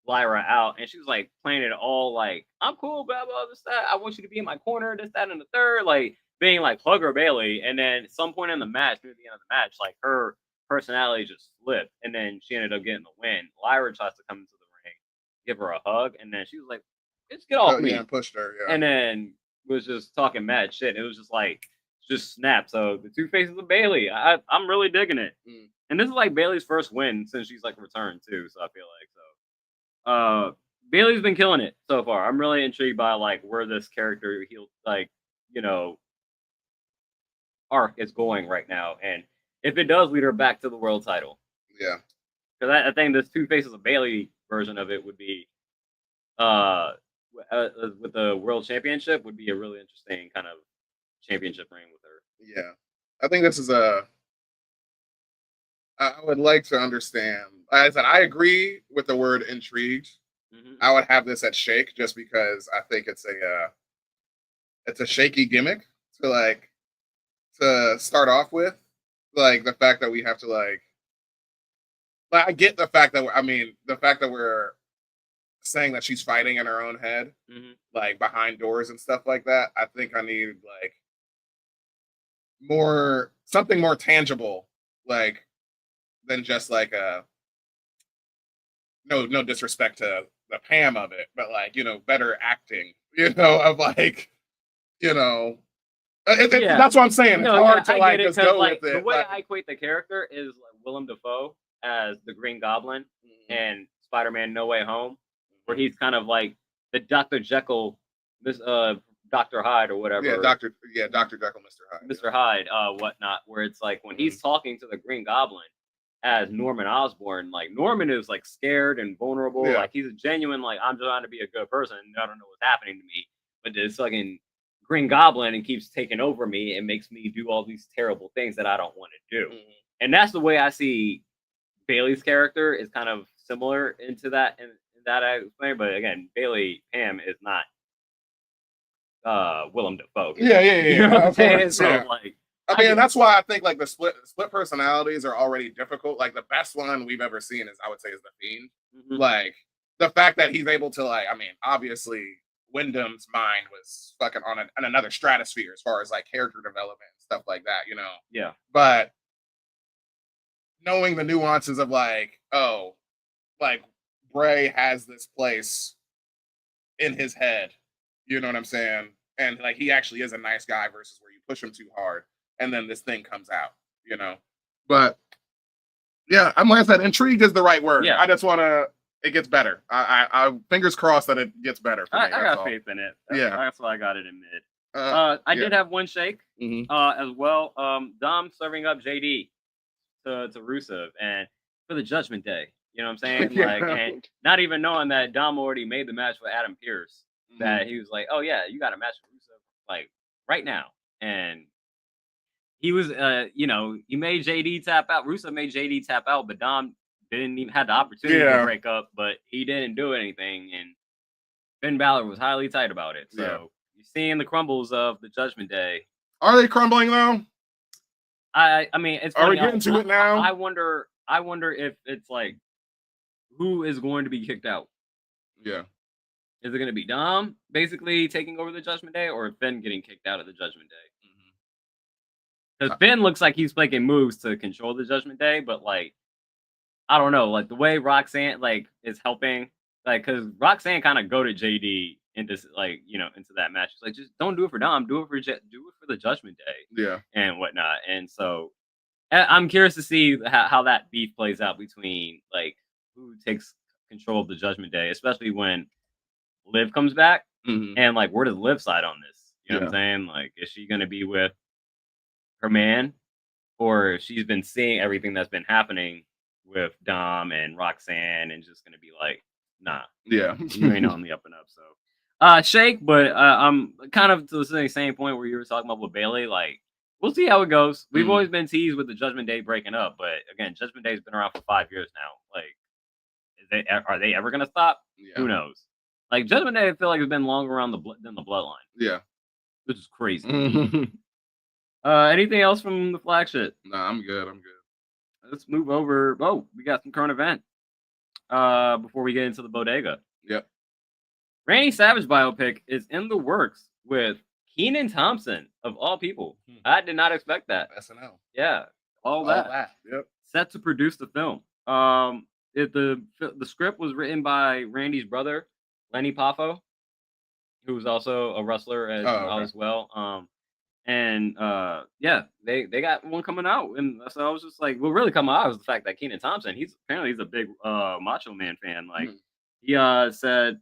Lyra out, and she was like playing it all like, "I'm cool, blah blah this that. I want you to be in my corner, this that and the third," like being like plug her Bayley. And then at some point in the match, near the end of the match, like her personality just slipped, and then she ended up getting the win. Lyra tries to come into the ring, give her a hug, and then she was like, "Just get off me!" Yeah, pushed her. Yeah, and then was just talking mad shit. It was just like snap. So the two faces of Bayley, I'm really digging it. And this is like Bayley's first win since she's like returned too. So I feel like Bayley's been killing it so far. I'm really intrigued by like where this character arc is going right now, and if it does lead her back to the world title. Yeah, because I think this two faces of Bayley version of it would be with the world championship would be a really interesting kind of championship reign with her. Yeah, I think this is I would like to understand. As I said, I agree with the word intrigued. I would have this at shake just because I think it's a shaky gimmick to start off with. Like the fact that we have to I get the fact that we're saying that she's fighting in her own head, like behind doors and stuff like that. I think I need something more tangible, than just no disrespect to the Pam of it, but better acting, of that's what I'm saying. It's hard to just go with it. The way I equate the character is Willem Dafoe as the Green Goblin and Spider-Man No Way Home, where he's kind of like the Dr. Jekyll, Dr. Hyde or whatever. Yeah, Dr. Jekyll, Mr. Hyde. Mr. Hyde, whatnot, where it's like when he's talking to the Green Goblin as Norman Osborn, like Norman is like scared and vulnerable. Yeah. Like he's a genuine, like, I'm trying to be a good person. I don't know what's happening to me. But this fucking Green Goblin and keeps taking over me and makes me do all these terrible things that I don't want to do. And that's the way I see Bayley's character is kind of similar into that. And that I explained, but again, Bayley Pam is not Willem Dafoe. Yeah. You know what I'm saying? So that's why I think like the split personalities are already difficult. Like the best one we've ever seen is the Fiend. Like the fact that he's able to obviously Wyndham's mind was fucking on another stratosphere as far as like character development and stuff like that, Yeah. But knowing the nuances of Bray has this place in his head, you know what I'm saying? And he actually is a nice guy versus where you push him too hard and then this thing comes out, But yeah, I'm like I said, intrigued is the right word. Yeah. I just want it gets better. I fingers crossed that it gets better for me. I got faith in it. That's why I got it in mid. I did have one shake as well. Dom serving up JD to Rusev and for the Judgment Day. You know what I'm saying? And not even knowing that Dom already made the match with Adam Pearce. That he was like, "Oh yeah, you got a match with Rusev right now." And he was, he made JD tap out. Rusev made JD tap out, but Dom didn't even have the opportunity to break up. But he didn't do anything, and Finn Balor was highly tight about it. So you're seeing the crumbles of the Judgment Day. Are they crumbling though? I mean, it's funny. Are we getting to it now? I wonder I wonder if it's like who is going to be kicked out. Yeah. Is it going to be Dom basically taking over the Judgment Day, or Finn getting kicked out of the Judgment Day? Because Finn looks like he's making moves to control the Judgment Day, but like I don't know, like the way Roxanne like is helping, like because Roxanne kind of goaded JD into like into that match. It's like just don't do it for Dom, do it for the Judgment Day, Yeah, and whatnot. And so I'm curious to see how that beef plays out between like who takes control of the Judgment Day, especially when Liv comes back, and like where does Liv side on this? You know what I'm saying? Like, is she gonna be with her man, or she's been seeing everything that's been happening with Dom and Roxanne, and just gonna be like, nah, yeah, you ain't on the up and up. So, shake, but I'm kind of to the same point where you were talking about with Bailey. Like, we'll see how it goes. We've always been teased with the Judgment Day breaking up, but again, Judgment Day's been around for 5 years now. Like, are they ever gonna stop? Yeah. Who knows? Like Judgment Day, I feel like it's been longer around than the Bloodline. Yeah, Which is crazy. Anything else from the flagship? Nah, I'm good. Let's move over. Oh, we got some current event. Before we get into the bodega. Yep. Randy Savage biopic is in the works with Kenan Thompson, of all people. I did not expect that. SNL. Yeah, all that. Yep. Set to produce the film. The script was written by Randy's brother, Lenny Poffo, who's also a wrestler as well. Yeah, they got one coming out, and so I was just like, what really coming out was the fact that Kenan Thompson, he's a big Macho Man fan. Like he said,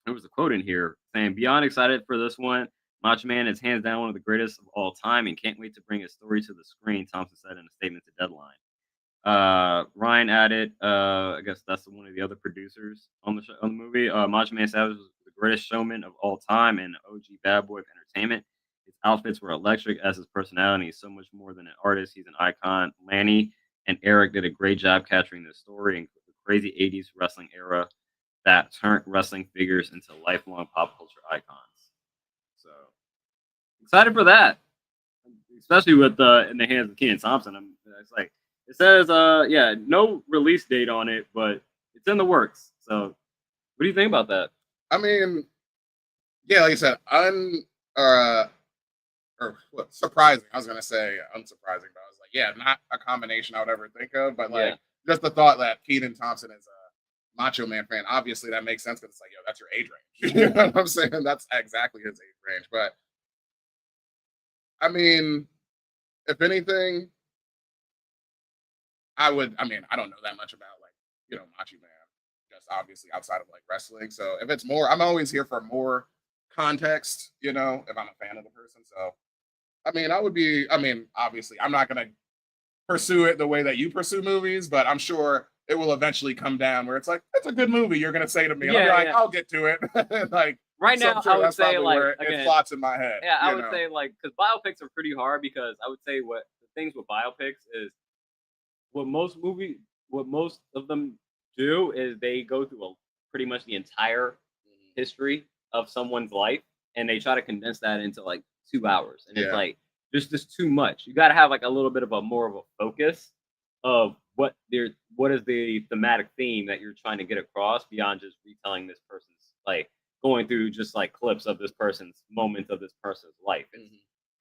there was a quote in here saying, "Beyond excited for this one. Macho Man is hands down one of the greatest of all time, and can't wait to bring his story to the screen." Thompson said in a statement to Deadline. Ryan added, I guess that's one of the other producers on the movie. Macho Man Savage was the greatest showman of all time and OG bad boy of entertainment. His outfits were electric, as his personality. He's so much more than an artist. He's an icon. Lanny and Eric did a great job capturing this story and the crazy 80s wrestling era that turned wrestling figures into lifelong pop culture icons. So excited for that, especially with in the hands of Kenan Thompson. It's like it says, no release date on it, but it's in the works. So, what do you think about that? I mean, yeah, like I said, surprising. I was gonna say unsurprising, but I was like, yeah, not a combination I would ever think of, but like just the thought that Kenan Thompson is a Macho Man fan. Obviously, that makes sense because it's like, yo, that's your age range. You know what I'm saying? That's exactly his age range. But I mean, if anything, I don't know that much about Macho Man, just obviously outside of like wrestling. So if it's more, I'm always here for more context, if I'm a fan of the person. So obviously I'm not gonna pursue it the way that you pursue movies, but I'm sure it will eventually come down where it's like, it's a good movie, you're gonna say to me. And I'll be like, I'll get to it. Like right now, I would say like it plots in my head. Yeah, I would say like because biopics are pretty hard, because I would say what the things with biopics is what most of them do is they go through pretty much the entire history of someone's life, and they try to condense that into like 2 hours, and it's like there's just too much. You got to have like a little bit of more of a focus of what is the thematic theme that you're trying to get across beyond just retelling this person's, like going through just like clips of this person's moments of this person's life.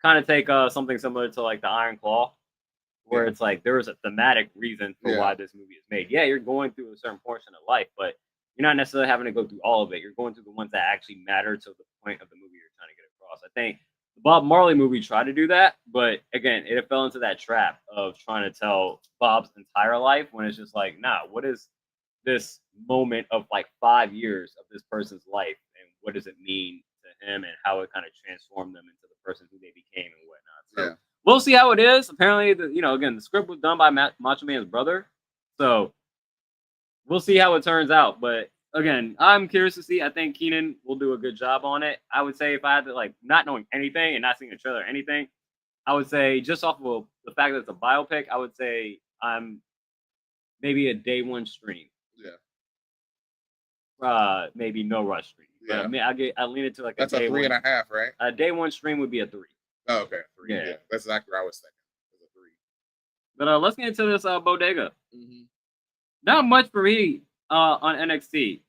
Kind of take something similar to like the Iron Claw, where it's like there is a thematic reason for why this movie is made. Yeah, you're going through a certain portion of life, but you're not necessarily having to go through all of it. You're going through the ones that actually matter to the point of the movie you're trying to get across. I think the Bob Marley movie tried to do that, but again, it fell into that trap of trying to tell Bob's entire life when it's just like, nah, what is this moment of like 5 years of this person's life, and what does it mean to him, and how it kind of transformed them into the person who they became and whatnot. So we'll see how it is. Apparently, again, the script was done by Macho Man's brother, so we'll see how it turns out. But again, I'm curious to see. I think Kenan will do a good job on it. I would say if I had to, like, not knowing anything and not seeing a trailer or anything, I would say just off of the fact that it's a biopic, I would say I'm maybe a day one stream. Maybe no rush stream. Yeah. I lean it to like that's a day 3.5, right? A day one stream would be a 3. Oh, okay. 3. Yeah. That's exactly what I was thinking. It was a 3. But let's get into this bodega. Mm-hmm. Not much for me on NXT.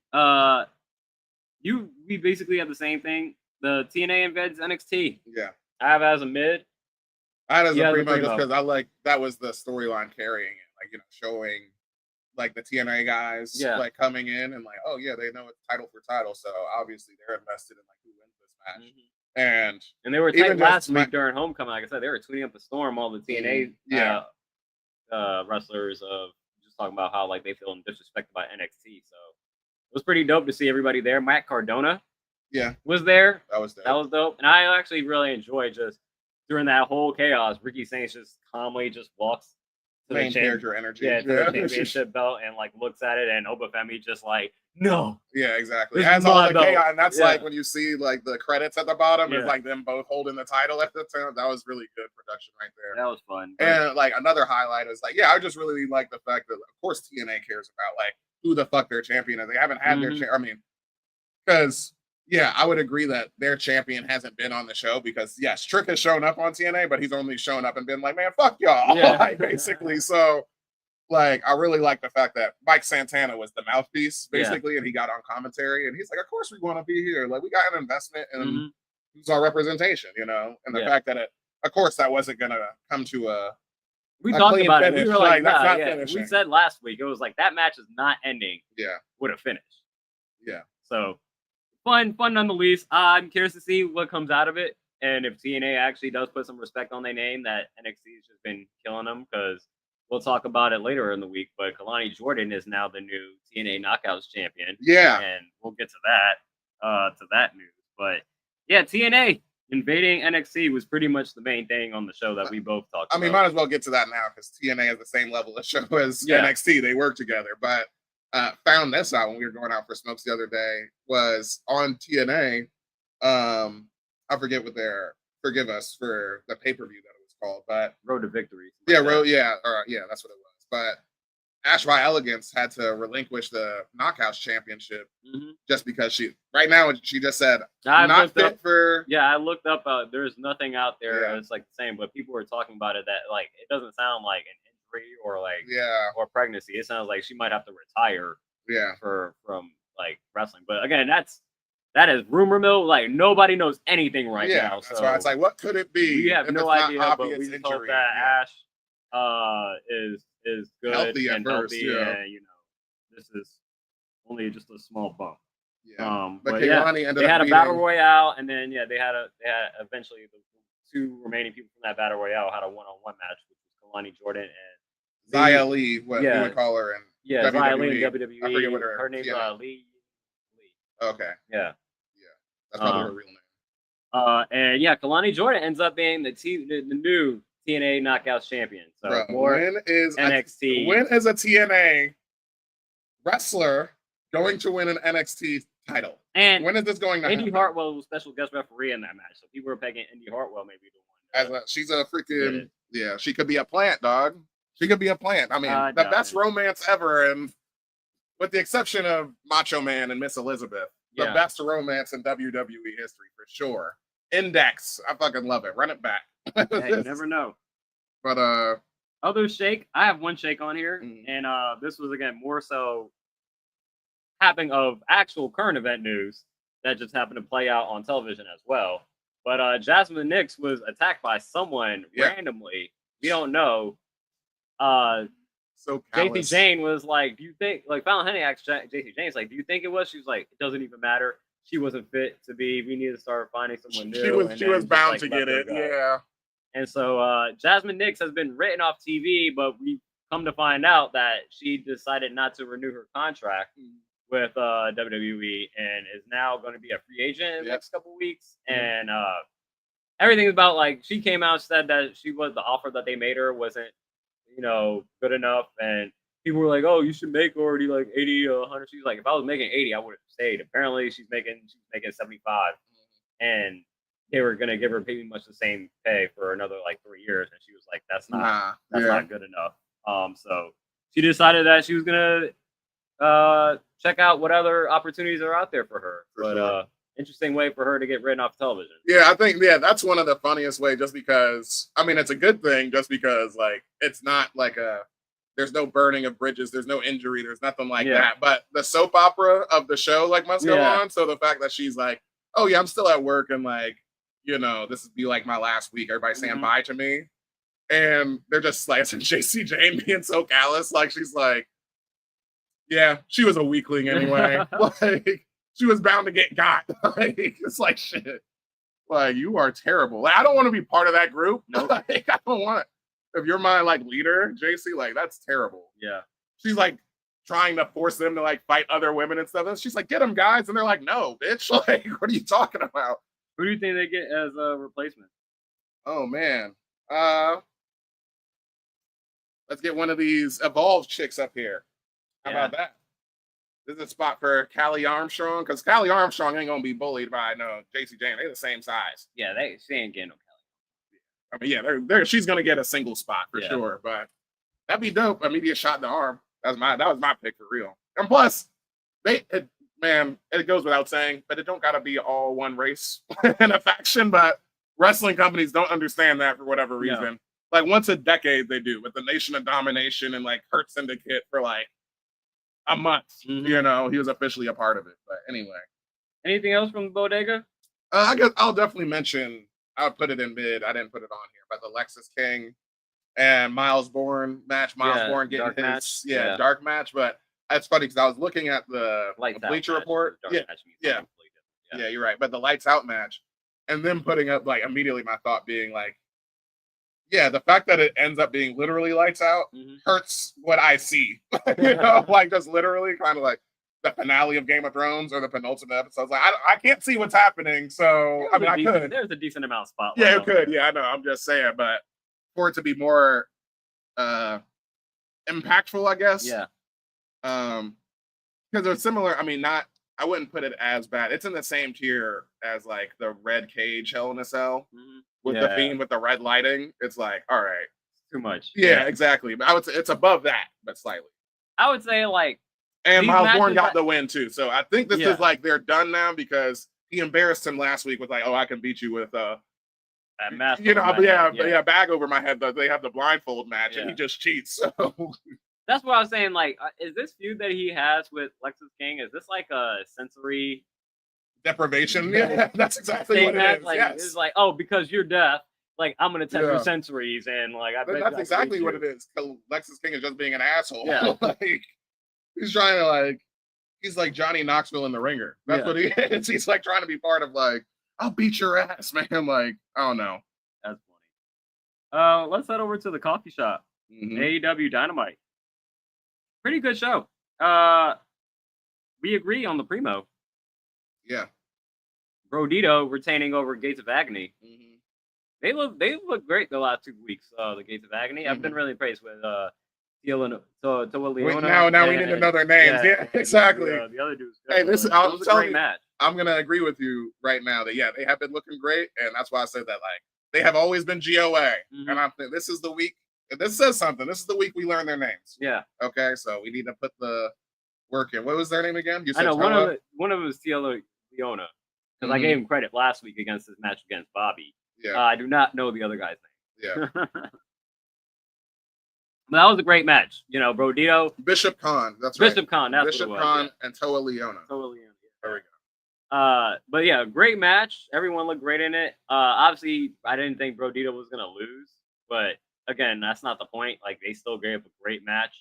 We basically have the same thing. The TNA embeds NXT. Yeah. I have it as a mid. I had it as a primo just because I like that was the storyline carrying it, like showing like the TNA guys like coming in and like, oh yeah, they know it's title for title, so obviously they're invested in like who wins this match. Mm-hmm. And they were tight last week during Homecoming. Like I said, they were tweeting up a storm all the TNA wrestlers of just talking about how like they feel disrespected by NXT. So it was pretty dope to see everybody there. Matt Cardona was there. That was dope. And I actually really enjoyed just during that whole chaos, Ricky Saints just calmly just walks to main character energy. To the championship belt and like looks at it, and Obafemi just like, no. Yeah, exactly. As all the chaos, and that's like when you see like the credits at the bottom, it's like them both holding the title at the time. That was really good production right there. That was fun. And like another highlight is like, I just really like the fact that of course TNA cares about like who the fuck their champion is. They haven't had their because I would agree that their champion hasn't been on the show because yes, Trick has shown up on TNA, but he's only shown up and been like, man, fuck y'all. Like, basically. So like, I really like the fact that Mike Santana was the mouthpiece, basically, and he got on commentary, and he's like, of course we want to be here. Like, we got an investment in who's our representation, and the fact that of course, that wasn't going to come to we talked about finish. It. We were like, that's not finishing. We said last week, it was like, that match is not ending with a finish. Yeah. So, fun on the least. I'm curious to see what comes out of it, and if TNA actually does put some respect on their name, that NXT's just been killing them, because we'll talk about it later in the week, but Kalani Jordan is now the new TNA Knockouts champion. Yeah. And we'll get to that news. But yeah, TNA invading NXT was pretty much the main thing on the show that we both talked about. I mean, might as well get to that now because TNA has the same level of show as NXT. They work together. But found this out when we were going out for smokes the other day was on TNA. I forget what forgive us for the pay-per-view that it was called, but Road to Victory. That's what it was. But Ash by Elegance had to relinquish the Knockouts championship just because she just said not fit for. Yeah, I looked up. There's nothing out there that's like the same, but people were talking about it that like it doesn't sound like an injury or like or pregnancy. It sounds like she might have to retire. From like wrestling, but again, that is rumor mill. Like nobody knows anything now. That's why it's like, what could it be? We have no idea, but we just hope that Ash is good healthy and healthy, and this is only just a small bump. But they had a battle royale, and then they had eventually the two remaining people from that battle royale had a one-on-one match, which was Kalani Jordan and Xia Li, what you would call her, and Xia Li in WWE. I forget what her name's Lee. Okay. Yeah. That's probably her real name. And Kalani Jordan ends up being the new TNA Knockouts champion. So when is NXT? When is a TNA wrestler going to win an NXT title? And when is this going to happen? Indy Hartwell was special guest referee in that match, so people were pegging Indy Hartwell maybe the one. She's a freaking she could be a plant, dog. She could be a plant. I mean, the best romance ever, and with the exception of Macho Man and Miss Elizabeth. The best romance in WWE history for sure. Index. I fucking love it. Run it back. You never know. But other shake. I have one shake on here, and this was again more so happening of actual current event news that just happened to play out on television as well. But Jasmine Nix was attacked by someone randomly. We don't know. So JC Jane was like, do you think, like, Fallon Hennig asked JC Jane's like, do you think it was? She was like, it doesn't even matter. She wasn't fit to be. We need to start finding someone new. She was bound to get it. Yeah. And so Jasmine Nix has been written off TV, but we come to find out that she decided not to renew her contract with WWE and is now going to be a free agent in the next couple weeks. And everything about, like, she came out and said that the offer that they made her wasn't, good enough, and people were like, "Oh, you should make already like 80 or 100." She's like, "If I was making 80, I would have stayed." Apparently, she's making 75, and they were gonna give her pretty much the same pay for another like 3 years, and she was like, "That's not good enough." So she decided that she was gonna check out what other opportunities are out there for her. interesting way for her to get written off television. Yeah, I think that's one of the funniest ways. Just because it's a good thing. Just because like it's not like there's no burning of bridges, there's no injury, there's nothing like that. But the soap opera of the show like must go on. So the fact that she's like, oh yeah, I'm still at work and like this would be like my last week. Everybody saying bye to me, and they're just slicing JC Jane being so callous. Like she's like, yeah, she was a weakling anyway. Like. She was bound to get got. Like, it's like shit. Like you are terrible. Like I don't want to be part of that group. Nope. Like, I don't want. If you're my like leader, JC, like that's terrible. Yeah. She's like trying to force them to like fight other women and stuff. And she's like, get them guys, and they're like, no, bitch. Like, what are you talking about? Who do you think they get as a replacement? Oh man. Let's get one of these evolved chicks up here. How about that? This is a spot for Callie Armstrong, because Callie Armstrong ain't gonna be bullied by JC Jane. They're the same size. Yeah, she ain't getting no Callie. I mean, yeah, she's gonna get a single spot for sure. But that'd be dope. Immediate shot in the arm. That was my pick for real. And plus, it goes without saying, but it don't gotta be all one race and a faction. But wrestling companies don't understand that for whatever reason. No. Like once a decade they do with the Nation of Domination and like Hurt Syndicate for like a month, he was officially a part of it. But anyway, anything else from the bodega? I guess I'll definitely mention. I'll put it in mid. I didn't put it on here, but the Lexus King and Miles Bourne match. Miles Bourne getting dark his match. Dark match. But it's funny because I was looking at the Bleacher Report. Yeah, you're right. But the Lights Out match, and then putting up like immediately my thought being like, yeah, the fact that it ends up being literally lights out hurts what I see. Like just literally kind of like the finale of Game of Thrones or the penultimate episode. Like I can't see what's happening. So I could. There's a decent amount of spotlight. Yeah, it could. Yeah, I know. I'm just saying, but for it to be more impactful, I guess. Yeah. Because they're similar. I wouldn't put it as bad. It's in the same tier as like the Red Cage Hell in a Cell. With the theme with the red lighting, it's like, all right, too much. Yeah, exactly. But I would say it's above that, but slightly. I would say like, and Miles Bourne got the win too. So I think this is like they're done now because he embarrassed him last week with like, oh, I can beat you with bag over my head. They have the blindfold match and he just cheats. So that's what I was saying. Like, is this feud that he has with Lexus King? Is this like a sensory deprivation? Yeah, that's exactly what it is. Like, it's like, oh, because you're deaf, like I'm gonna test your sensories, and like that's exactly what it is. Lexus King is just being an asshole. Yeah. Like he's trying to he's like Johnny Knoxville in The Ringer. That's what he is. He's like trying to be part of like, I'll beat your ass, man. Like, I don't know. That's funny. Let's head over to the coffee shop. AEW Dynamite. Pretty good show. We agree on the primo. Yeah. Brodito retaining over Gates of Agony. They look great the last 2 weeks. The Gates of Agony. I've been really impressed with Toa Leona. Now we need to know their names. Yeah, exactly. The other dudes. Hey, this is a great match. I'm gonna agree with you right now that they have been looking great, and that's why I said that they have always been GOA, and I think this is the week. This says something. This is the week we learn their names. Yeah. Okay, so we need to put the work in. What was their name again? You said I know one of them was Toa Leona, because I gave him credit last week against his match against Bobby. Yeah. I do not know the other guy's name. Yeah. But that was a great match. Brodito. Bishop Khan. That's Bishop right. Khan. That's Bishop what it was, Khan and Toa Leona. Toa Leona. There we go. But yeah, great match. Everyone looked great in it. Obviously, I didn't think Brodito was gonna lose, but again, that's not the point. Like they still gave a great match.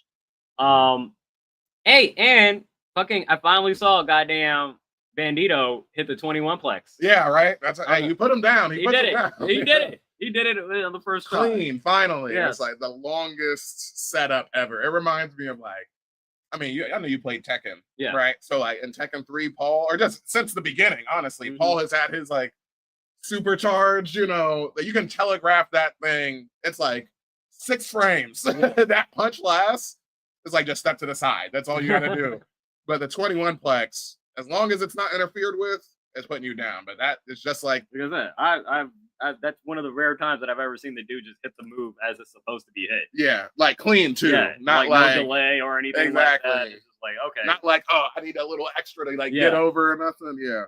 Hey, and I finally saw a goddamn Bandito hit the 21 plex. Yeah, right. That's hey, you put him down. He did it. He did it. He did it on the first clean. Try. Finally, it's like the longest setup ever. It reminds me of I know you played Tekken, right? So in Tekken 3, Paul, or just since the beginning, honestly, Paul has had his supercharged. You can telegraph that thing. It's 6 frames. That punch lasts. It's just step to the side. That's all you got to do. But the 21 plex, as long as it's not interfered with, it's putting you down. But that is just because I've that's one of the rare times that I've ever seen the dude just hit the move as it's supposed to be hit. Yeah, clean too. Yeah, not no delay or anything exactly. like that. It's just okay. Not I need a little extra to get over or nothing. Yeah.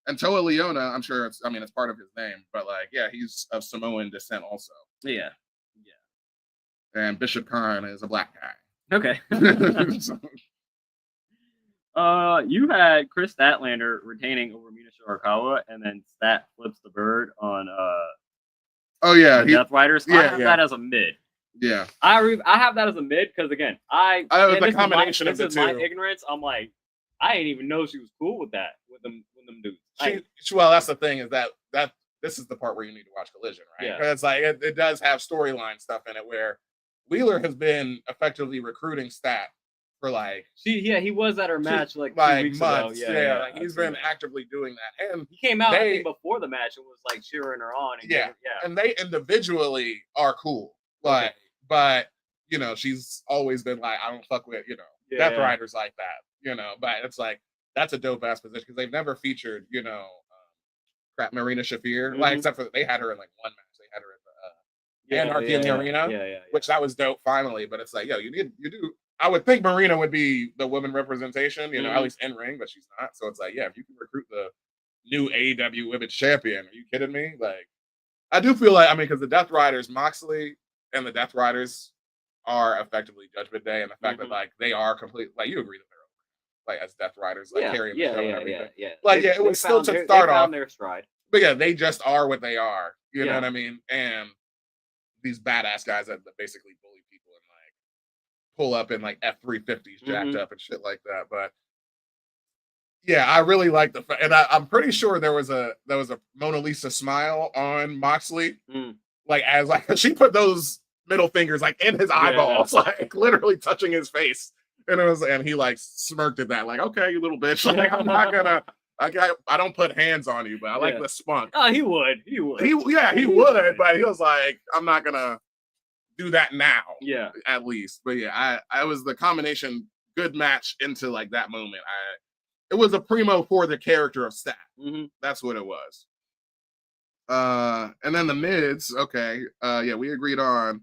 And Toa Leona, I'm sure it's part of his name, but like, yeah, he's of Samoan descent also. Yeah. And Bishop Khan is a black guy. Okay. You had Chris Statlander retaining over Mina Shirakawa, and then Stat flips the bird on the Death Riders. I have that as a mid. Yeah, I have that as a mid because again, the combination of the two. My ignorance. I'm like, I didn't even know she was cool with that with them dudes. Well, that's the thing is that this is the part where you need to watch Collision, right? Yeah. Because like it does have storyline stuff in it where Wheeler has been effectively recruiting Stat for like he was at her match like 2 weeks months. ago. Yeah, like he's been actively doing that, and he came out I think before the match and was like cheering her on. And and they individually are cool, like, but you know, she's always been like, I don't fuck with Death Riders like that, but it's like that's a dope ass position because they've never featured Marina Shafir, like except for they had her in like one match, they had her in Anarchy in the Arena, which that was dope finally, but it's like, you do. I would think Marina would be the women representation, at least in ring, but she's not. So it's like, if you can recruit the new AEW Women's Champion, are you kidding me? Like, I do feel like, because the Death Riders, Moxley and the Death Riders are effectively Judgment Day, and the fact that like they are complete, like you agree that they're like as Death Riders, like carrying the show and everything. Like, it was still to start off their stride, but they just are what they are. You know what I mean? And these badass guys that basically bully people and like pull up in like F-350s jacked up and shit like that. But I really like the fact, and I'm pretty sure there was a Mona Lisa smile on Moxley, like as like she put those middle fingers like in his eyeballs, like literally touching his face, and he like smirked at that, like, okay, you little bitch, like I'm not gonna. I don't put hands on you, but I like the spunk. Oh, he would. He would, but he was like, I'm not gonna do that now. Yeah, at least. But I was the combination good match into like that moment. It was a primo for the character of Stat. That's what it was. And then the mids, okay. We agreed on.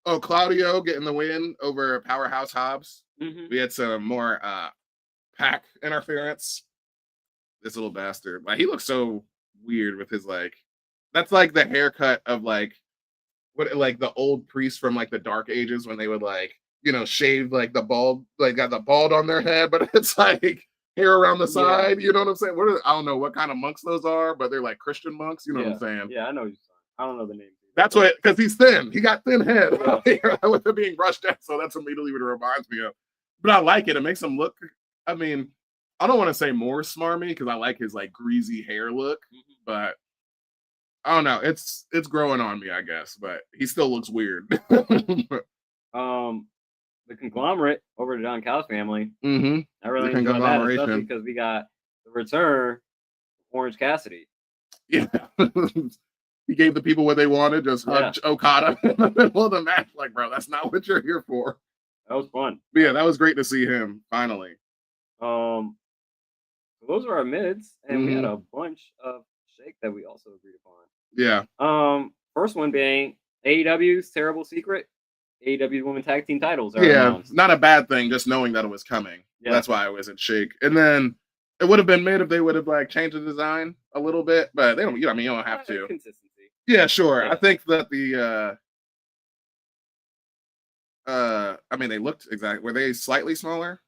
Oh, Claudio getting the win over Powerhouse Hobbs. We had some more Pac interference. This little bastard, like he looks so weird with his like. That's like the haircut of like what like the old priests from like the Dark Ages when they would like shave like the bald, like got the bald on their head, but it's like hair around the side. You know what I'm saying? I don't know what kind of monks those are, but they're like Christian monks. You know what I'm saying? Yeah, I know. I don't know the name. That's what, because he's thin. He got thin head with it being brushed out, so that's immediately what it reminds me of. But I like it. It makes him look. I don't want to say more smarmy because I like his like greasy hair look, but I don't know. It's growing on me, I guess. But he still looks weird. The conglomerate over to Don Callis family. I really enjoyed that, especially because we got the return of Orange Cassidy. Yeah. He gave the people what they wanted, just hugged Okada in the middle of the match. Like, bro, that's not what you're here for. That was fun. But that was great to see him finally. Those are our mids, and we had a bunch of shake that we also agreed upon. Yeah. First one being AEW's Terrible Secret, AEW Women Tag Team titles. Not a bad thing, just knowing that it was coming. That's why I was in shake. And then it would have been mid if they would have like changed the design a little bit, but they don't. You don't have to. Consistency. Yeah, sure. I think that the they looked exactly. Were they slightly smaller?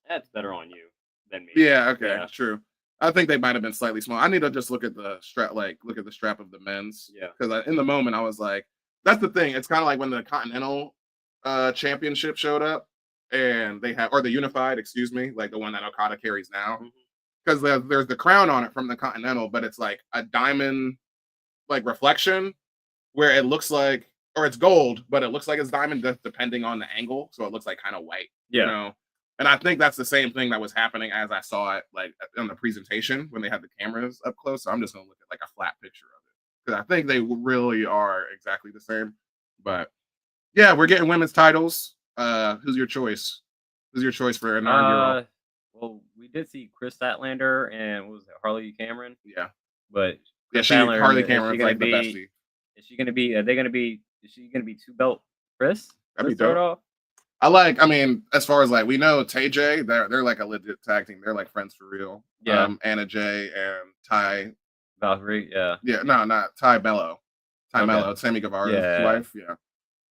That's better on you than me. Yeah, okay, true. I think they might have been slightly small. I need to just look at the strap, look at the strap of the men's. Yeah. Because in the moment I was like, that's the thing. It's kind of like when the Continental Championship showed up, and they had, or the Unified, excuse me, like the one that Okada carries now. Because there's the crown on it from the Continental, but it's like a diamond like reflection where it looks like, or it's gold, but it looks like it's diamond depending on the angle. So it looks like kind of white. And I think that's the same thing that was happening as I saw it like on the presentation when they had the cameras up close. So I'm just gonna look at like a flat picture of it because I think they really are exactly the same. But yeah, we're getting women's titles. Who's your choice? Who's your choice for inaugural? Well, we did see Chris Statlander and what was it, Harley Cameron? Yeah, but Harley Cameron's like the bestie. Is she gonna be? Is she gonna be 2 belt Chris? That'd be dope. Off? I mean, as far as like we know Tay J, they're like a legit tag team. They're like friends for real. Yeah. Anna J and Ty Valkyrie, yeah. Yeah, no, not Ty Mello. Ty Mello, Sammy Guevara's wife. Yeah.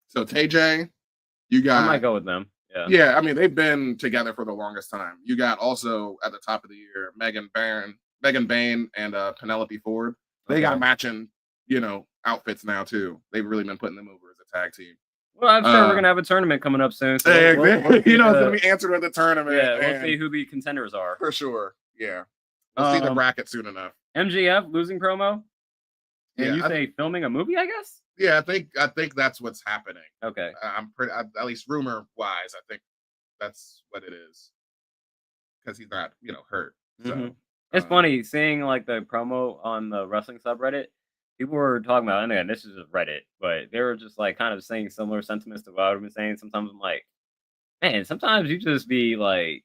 So Tay J, you got I might go with them. Yeah. Yeah, I mean, they've been together for the longest time. You got also at the top of the year, Megan Bain and Penelope Ford. They got matching, outfits now too. They've really been putting them over as a tag team. Well, I'm sure we're gonna have a tournament coming up soon. So it's gonna be answered with the tournament. Yeah, we'll see who the contenders are for sure. Yeah, we'll see the bracket soon enough. MJF losing promo. And yeah, you say filming a movie, I guess. Yeah, I think that's what's happening. Okay, I'm pretty at least rumor wise. I think that's what it is because he's not hurt. So it's funny seeing like the promo on the wrestling subreddit. People were talking about, and again, this is just Reddit, but they were just like kind of saying similar sentiments to what I've been saying. Sometimes I'm like, man, sometimes you just be like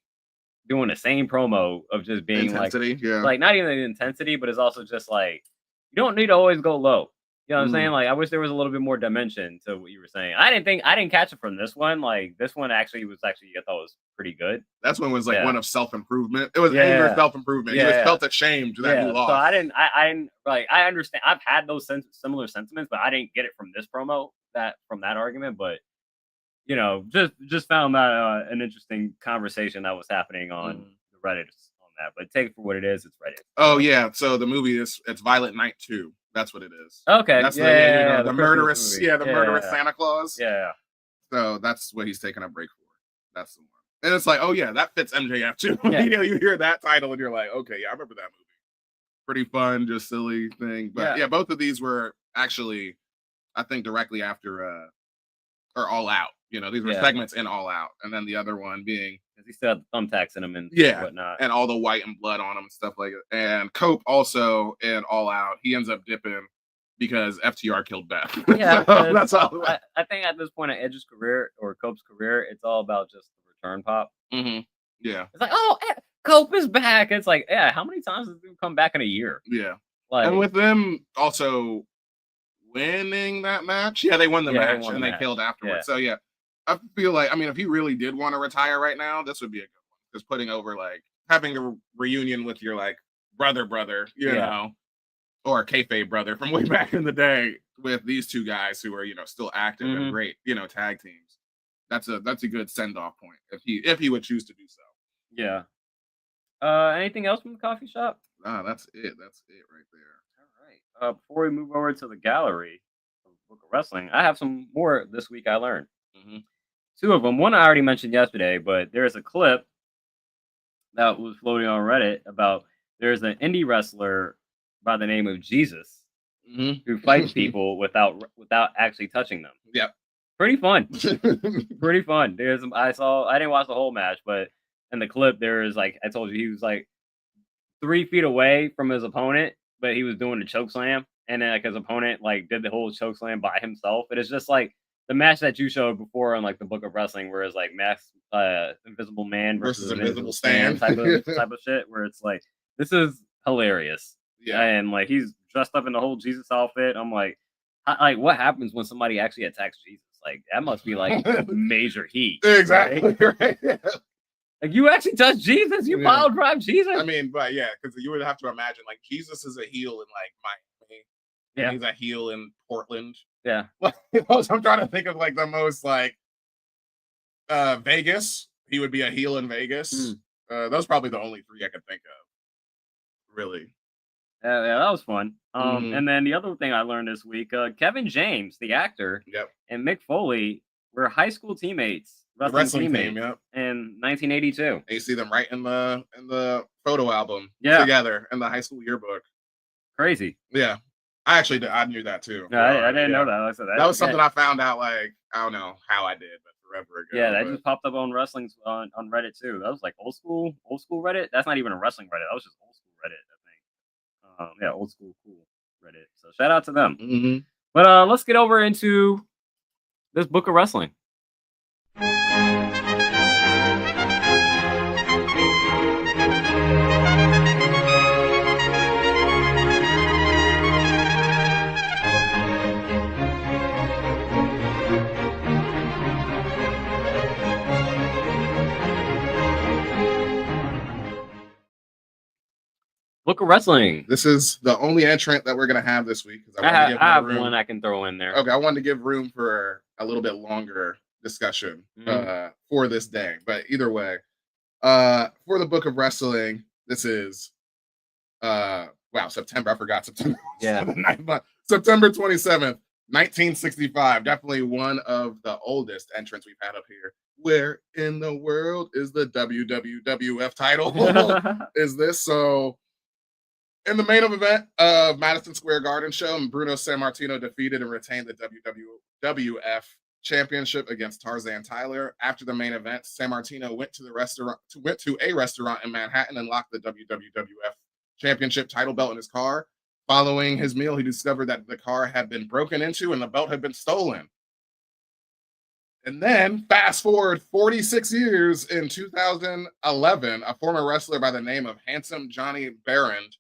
doing the same promo of just being intensity, like not even the intensity, but it's also just like you don't need to always go low. You know what I'm saying? Like I wish there was a little bit more dimension to what you were saying. I didn't catch it from this one. Like this one I thought was pretty good. That one was like one of self-improvement. It was anger self-improvement. He just felt ashamed that he lost. So I didn't I understand. I've had those similar sentiments, but I didn't get it from this promo from that argument. But just found that an interesting conversation that was happening on the Reddit on that. But take it for what it is. It's Reddit. Oh yeah. So the movie it's Violent Night 2. That's what it is. Okay. That's the murderous, murderous Santa Claus. Yeah. So that's what he's taking a break for. That's the one. And it's like, oh yeah, that fits MJF too. Yeah. You hear that title and you're like, okay, yeah, I remember that movie. Pretty fun, just silly thing. But yeah, both of these were actually, I think, directly after or All Out. These were segments in All Out, and then the other one being because he still had thumbtacks in him and whatnot, and all the white and blood on him and stuff like it. And Cope also in All Out, he ends up dipping because FTR killed Beth. Yeah, so that's all. I think at this point in Edge's career or Cope's career, it's all about just the return pop. Mm-hmm. Yeah, it's like, oh, Cope is back. It's like, yeah, how many times has he come back in a year? Yeah, and with them also winning that match, they won the match and they killed afterwards. So yeah. I feel like, if he really did want to retire right now, this would be a good one. Because putting over, having a reunion with your, brother, you know, or kayfabe brother from way back in the day with these two guys who are, still active and great, tag teams. That's a good send-off point if he would choose to do so. Yeah. Anything else from the coffee shop? That's it. That's it right there. All right. Before we move over to the gallery of Book of Wrestling, I have some more this week I learned. Mm-hmm. Two of them. One I already mentioned yesterday, but there's a clip that was floating on Reddit about there's an indie wrestler by the name of Jesus who fights people without actually touching them. Yep. Pretty fun. Pretty fun. I didn't watch the whole match, but in the clip there is I told you he was 3 feet away from his opponent, but he was doing a choke slam, and then his opponent did the whole choke slam by himself. It is just the match that you showed before on the Book of Wrestling, where it's Max Invisible Man versus Invisible Stan type of shit, where it's this is hilarious. Yeah, and he's dressed up in the whole Jesus outfit. I'm what happens when somebody actually attacks Jesus? That must be major heat. Exactly. Right? You actually touched Jesus? You pile drive Jesus? But yeah, because you would have to imagine Jesus is a heel in Miami. Yeah, he's a heel in Portland. Yeah. I'm trying to think of the most Vegas. He would be a heel in Vegas. Those are probably the only 3 I could think of. Really. Yeah, that was fun. And then the other thing I learned this week, Kevin James, the actor, and Mick Foley were high school teammates, wrestling teammates, in 1982. And you see them right in the photo album together in the high school yearbook. Crazy. Yeah. I knew that too. No, I didn't know that. That was something I found out I don't know how I did, but forever ago. Yeah, that just popped up on wrestling on Reddit too. That was old school Reddit. That's not even a wrestling Reddit. That was just old school Reddit, I think. Old school cool Reddit. So shout out to them. Mm-hmm. But let's get over into this Book of Wrestling. Book of Wrestling. This is the only entrant that we're gonna have this week because I have one I can throw in there. Okay, I wanted to give room for a little bit longer discussion for this day, but either way, for the Book of Wrestling, this is September. I forgot September. Yeah, September 27th, 1965. Definitely one of the oldest entrants we've had up here. Where in the world is the WWF title? Is this so? In the main event of Madison Square Garden show, Bruno Sammartino defeated and retained the WWF Championship against Tarzan Tyler. After the main event, Sammartino went to a restaurant in Manhattan and locked the WWF Championship title belt in his car. Following his meal, he discovered that the car had been broken into and the belt had been stolen. And then, fast forward 46 years, in 2011, a former wrestler by the name of Handsome Johnny Barond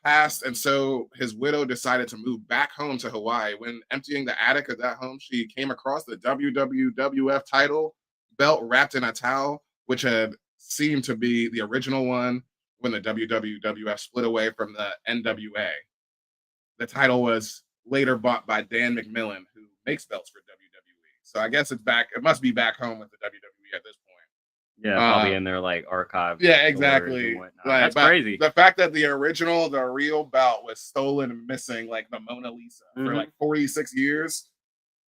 passed, and so his widow decided to move back home to Hawaii. When emptying the attic of that home, she came across the WWF title belt wrapped in a towel, which had seemed to be the original one when the WWF split away from the NWA. The title was later bought by Dan McMillan, who makes belts for WWE. So I guess it's back. It must be back home with the WWE at this point. Yeah, probably in their like archive. Yeah, exactly. Like, that's crazy. The fact that the real belt was stolen and missing, like the Mona Lisa, for like 46 years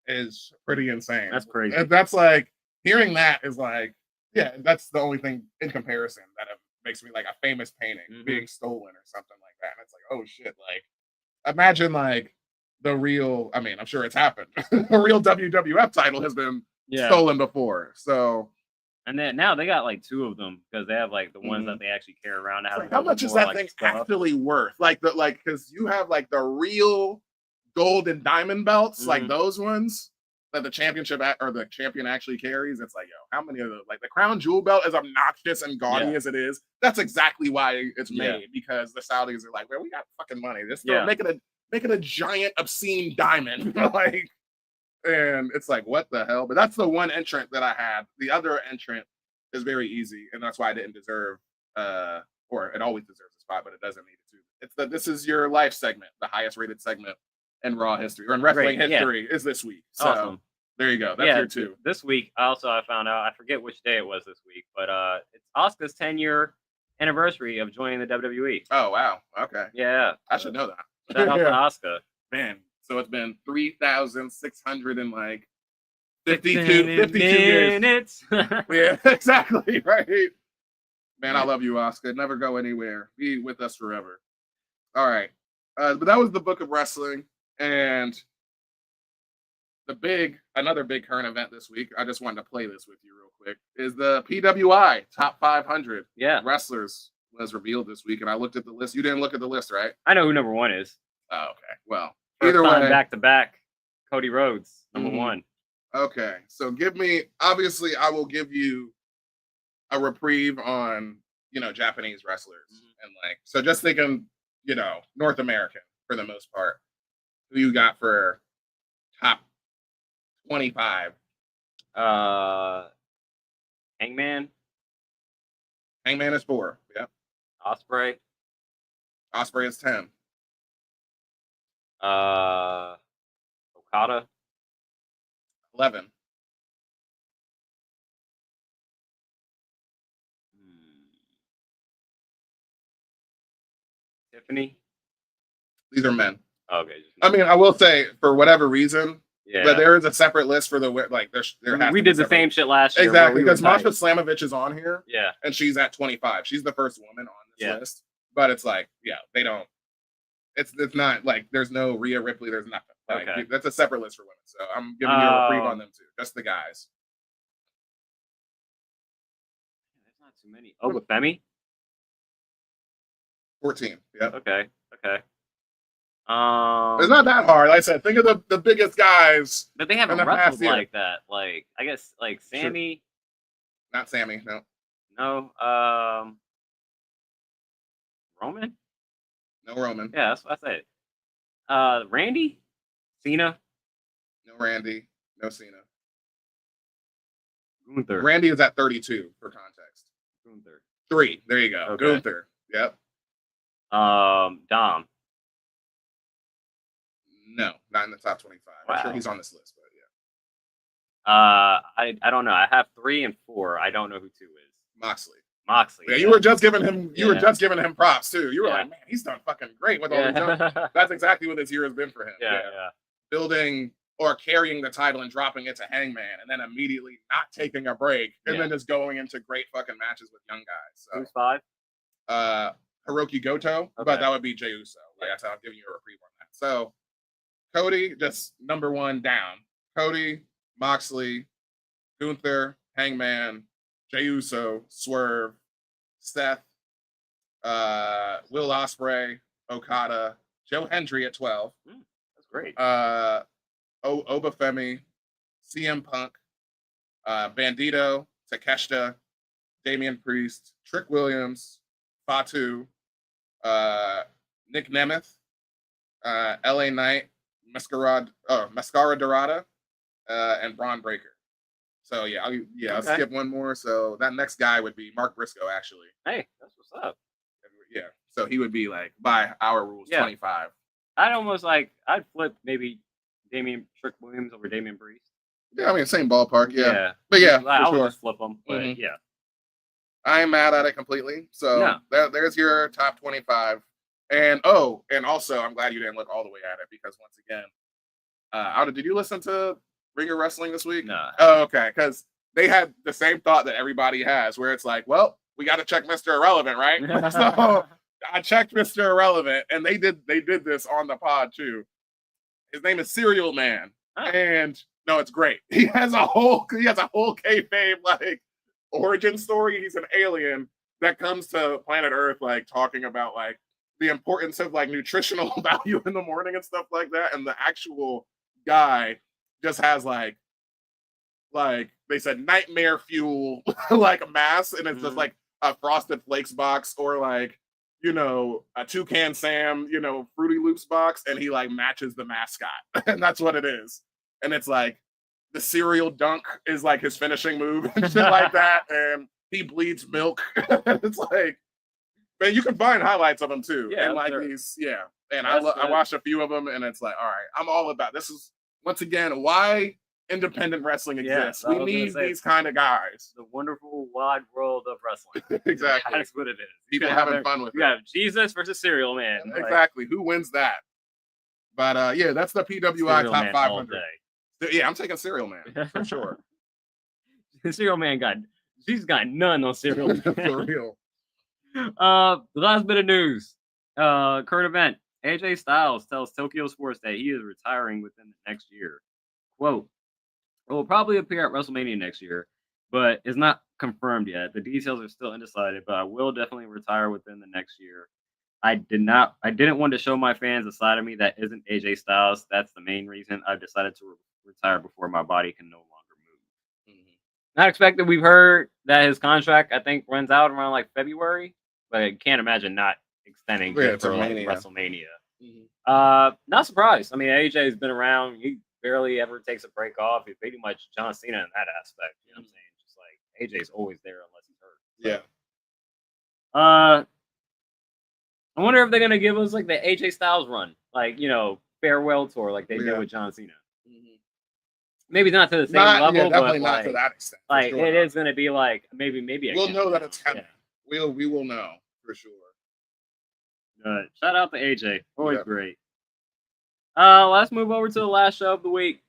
is pretty insane. That's crazy. And that's like, hearing that is like, yeah, that's the only thing in comparison that makes me like a famous painting being stolen or something like that. And it's like, oh shit, like imagine like the real, I mean, I'm sure it's happened. The real WWF title has been stolen before. So. And then now they got like two of them because they have like the ones that they actually carry around. Like, how much is that thing actually worth? Like because you have like the real gold and diamond belts, like those ones that the championship or the champion actually carries. It's like, yo, how many of those? Like the crown jewel belt, as obnoxious and gaudy as it is, that's exactly why it's made, because the Saudis are like, well, we got fucking money. Just make it a giant obscene diamond, like. And it's like, what the hell? But that's the one entrant that I had. The other entrant is very easy, and that's why I didn't deserve, or it always deserves a spot, but it doesn't need it to. It's the This Is Your Life segment, the highest rated segment in Raw history, or in wrestling history, is this week. So awesome. There you go. That's your two. This week, I found out, I forget which day it was this week, but it's Asuka's 10-year anniversary of joining the WWE. Oh, wow. Okay. Yeah. I should know that. Shout out to Asuka. Man. So it's been 3,600 and like 52 minutes. Yeah, exactly. Right. Man, I love you, Asuka. Never go anywhere. Be with us forever. All right. But that was the Book of Wrestling. And another big current event this week, I just wanted to play this with you real quick, is the PWI Top 500 wrestlers was revealed this week. And I looked at the list. You didn't look at the list, right? I know who number one is. Oh, okay. Well, either way, back to back, Cody Rhodes, number one. Okay, so obviously, I will give you a reprieve on, Japanese wrestlers. And like, so just thinking, North American for the most part. Who you got for top 25? Hangman. Hangman is 4. Yep. Ospreay. Ospreay is 10. Okada. 11. Tiffany. These are men. Okay. I mean, I will say, for whatever reason, but there is a separate list for the like. We did the same shit last year. Exactly, because Masha Slamovich is on here. Yeah, and she's at 25. She's the first woman on this list. But it's like, they don't. It's not like there's no Rhea Ripley. There's nothing. Like, that's a separate list for women. So I'm giving you a reprieve on them too. Just the guys. There's not too many. Oh, with Femi. 14. Yep. Okay. It's not that hard. Like I said, think of the biggest guys. But they haven't wrestled like that. Like, I guess, like Sammy. Sure. Not Sammy. No. No. Roman. No Roman. Yeah, that's what I said. Randy? Cena? No Randy. No Cena. Gunther. Randy is at 32 for context. Gunther. 3. There you go. Okay. Gunther. Yep. Dom. No, not in the top 25. Wow. I'm sure he's on this list, but I don't know. I have 3 and 4. I don't know who 2 is. Moxley. Moxley. Yeah, you were just giving him props too. You were Yeah. like, man, he's done fucking great with all these young. That's exactly what this year has been for him. Yeah. Building or carrying the title and dropping it to Hangman, and then immediately not taking a break, and then just going into great fucking matches with young guys. So, who's 5? Hiroki Goto, but that would be Jey Uso. Like that's how I'm giving you a reprieve on that. So Cody, just number 1 down. Cody, Moxley, Gunther, Hangman, Jey Uso, Swerve, Seth, Will Ospreay, Okada, Joe Hendry at 12. That's great. Obafemi, CM Punk, Bandito, Takeshita, Damian Priest, Trick Williams, Fatu, Nick Nemeth, LA Knight, Mascara Dorada, and Braun Breaker. So I'll skip one more. So that next guy would be Mark Briscoe, actually. Hey, that's what's up. Yeah. So he would be like by our rules 25. I'd flip maybe Trick Williams over Damian Priest. Yeah, I mean same ballpark. Yeah. But I would just flip them. But yeah. I ain't mad at it completely. So there's your top 25. And also I'm glad you didn't look all the way at it because once again, did you listen to Ringer Wrestling this week? No. Oh, okay. Because they had the same thought that everybody has, where it's like, well, we got to check Mr. Irrelevant, right? So I checked Mr. Irrelevant, and they did this on the pod too. His name is Serial Man, and no, it's great. He has a whole kayfabe like origin story. He's an alien that comes to planet Earth, like talking about like the importance of like nutritional value in the morning and stuff like that. And the actual guy just has like they said nightmare fuel like a mass, and it's just like a Frosted Flakes box or like a Toucan Sam Fruity Loops box, and he like matches the mascot, and that's what it is. And it's like the cereal dunk is like his finishing move and shit like that, and he bleeds milk. It's like, man, you can find highlights of him too. Yeah, and like these, and I watched a few of them, and it's like, all right, I'm all about this. Is once again why independent wrestling exists. We need these kind of guys. The wonderful wide world of wrestling. Exactly. That's what it is. People having fun with it. You have Jesus versus Serial Man. Exactly. Who wins that? But that's the PWI Serial top 500. Yeah, I'm taking Serial Man for sure. Serial Man she's got none on Serial Man. For real. The last bit of news. Current event. AJ Styles tells Tokyo Sports that he is retiring within the next year. Quote, it will probably appear at WrestleMania next year, but it's not confirmed yet. The details are still undecided, but I will definitely retire within the next year. I didn't want to show my fans a side of me that isn't AJ Styles. That's the main reason I've decided to retire before my body can no longer move. Not expected. We've heard that his contract, I think, runs out around like February, but I can't imagine not extending for like WrestleMania. Not surprised. I mean, AJ's been around. He barely ever takes a break off. He's pretty much John Cena in that aspect. You know what I'm saying? Just like AJ's always there unless he's hurt. So. I wonder if they're gonna give us like the AJ Styles run, like farewell tour, like they did with John Cena. Maybe not to the same level, definitely but not to that extent. Like it is gonna be like maybe. We'll know that it's coming. We will know for sure. Shout out to AJ, always great. Let's move over to the last show of the week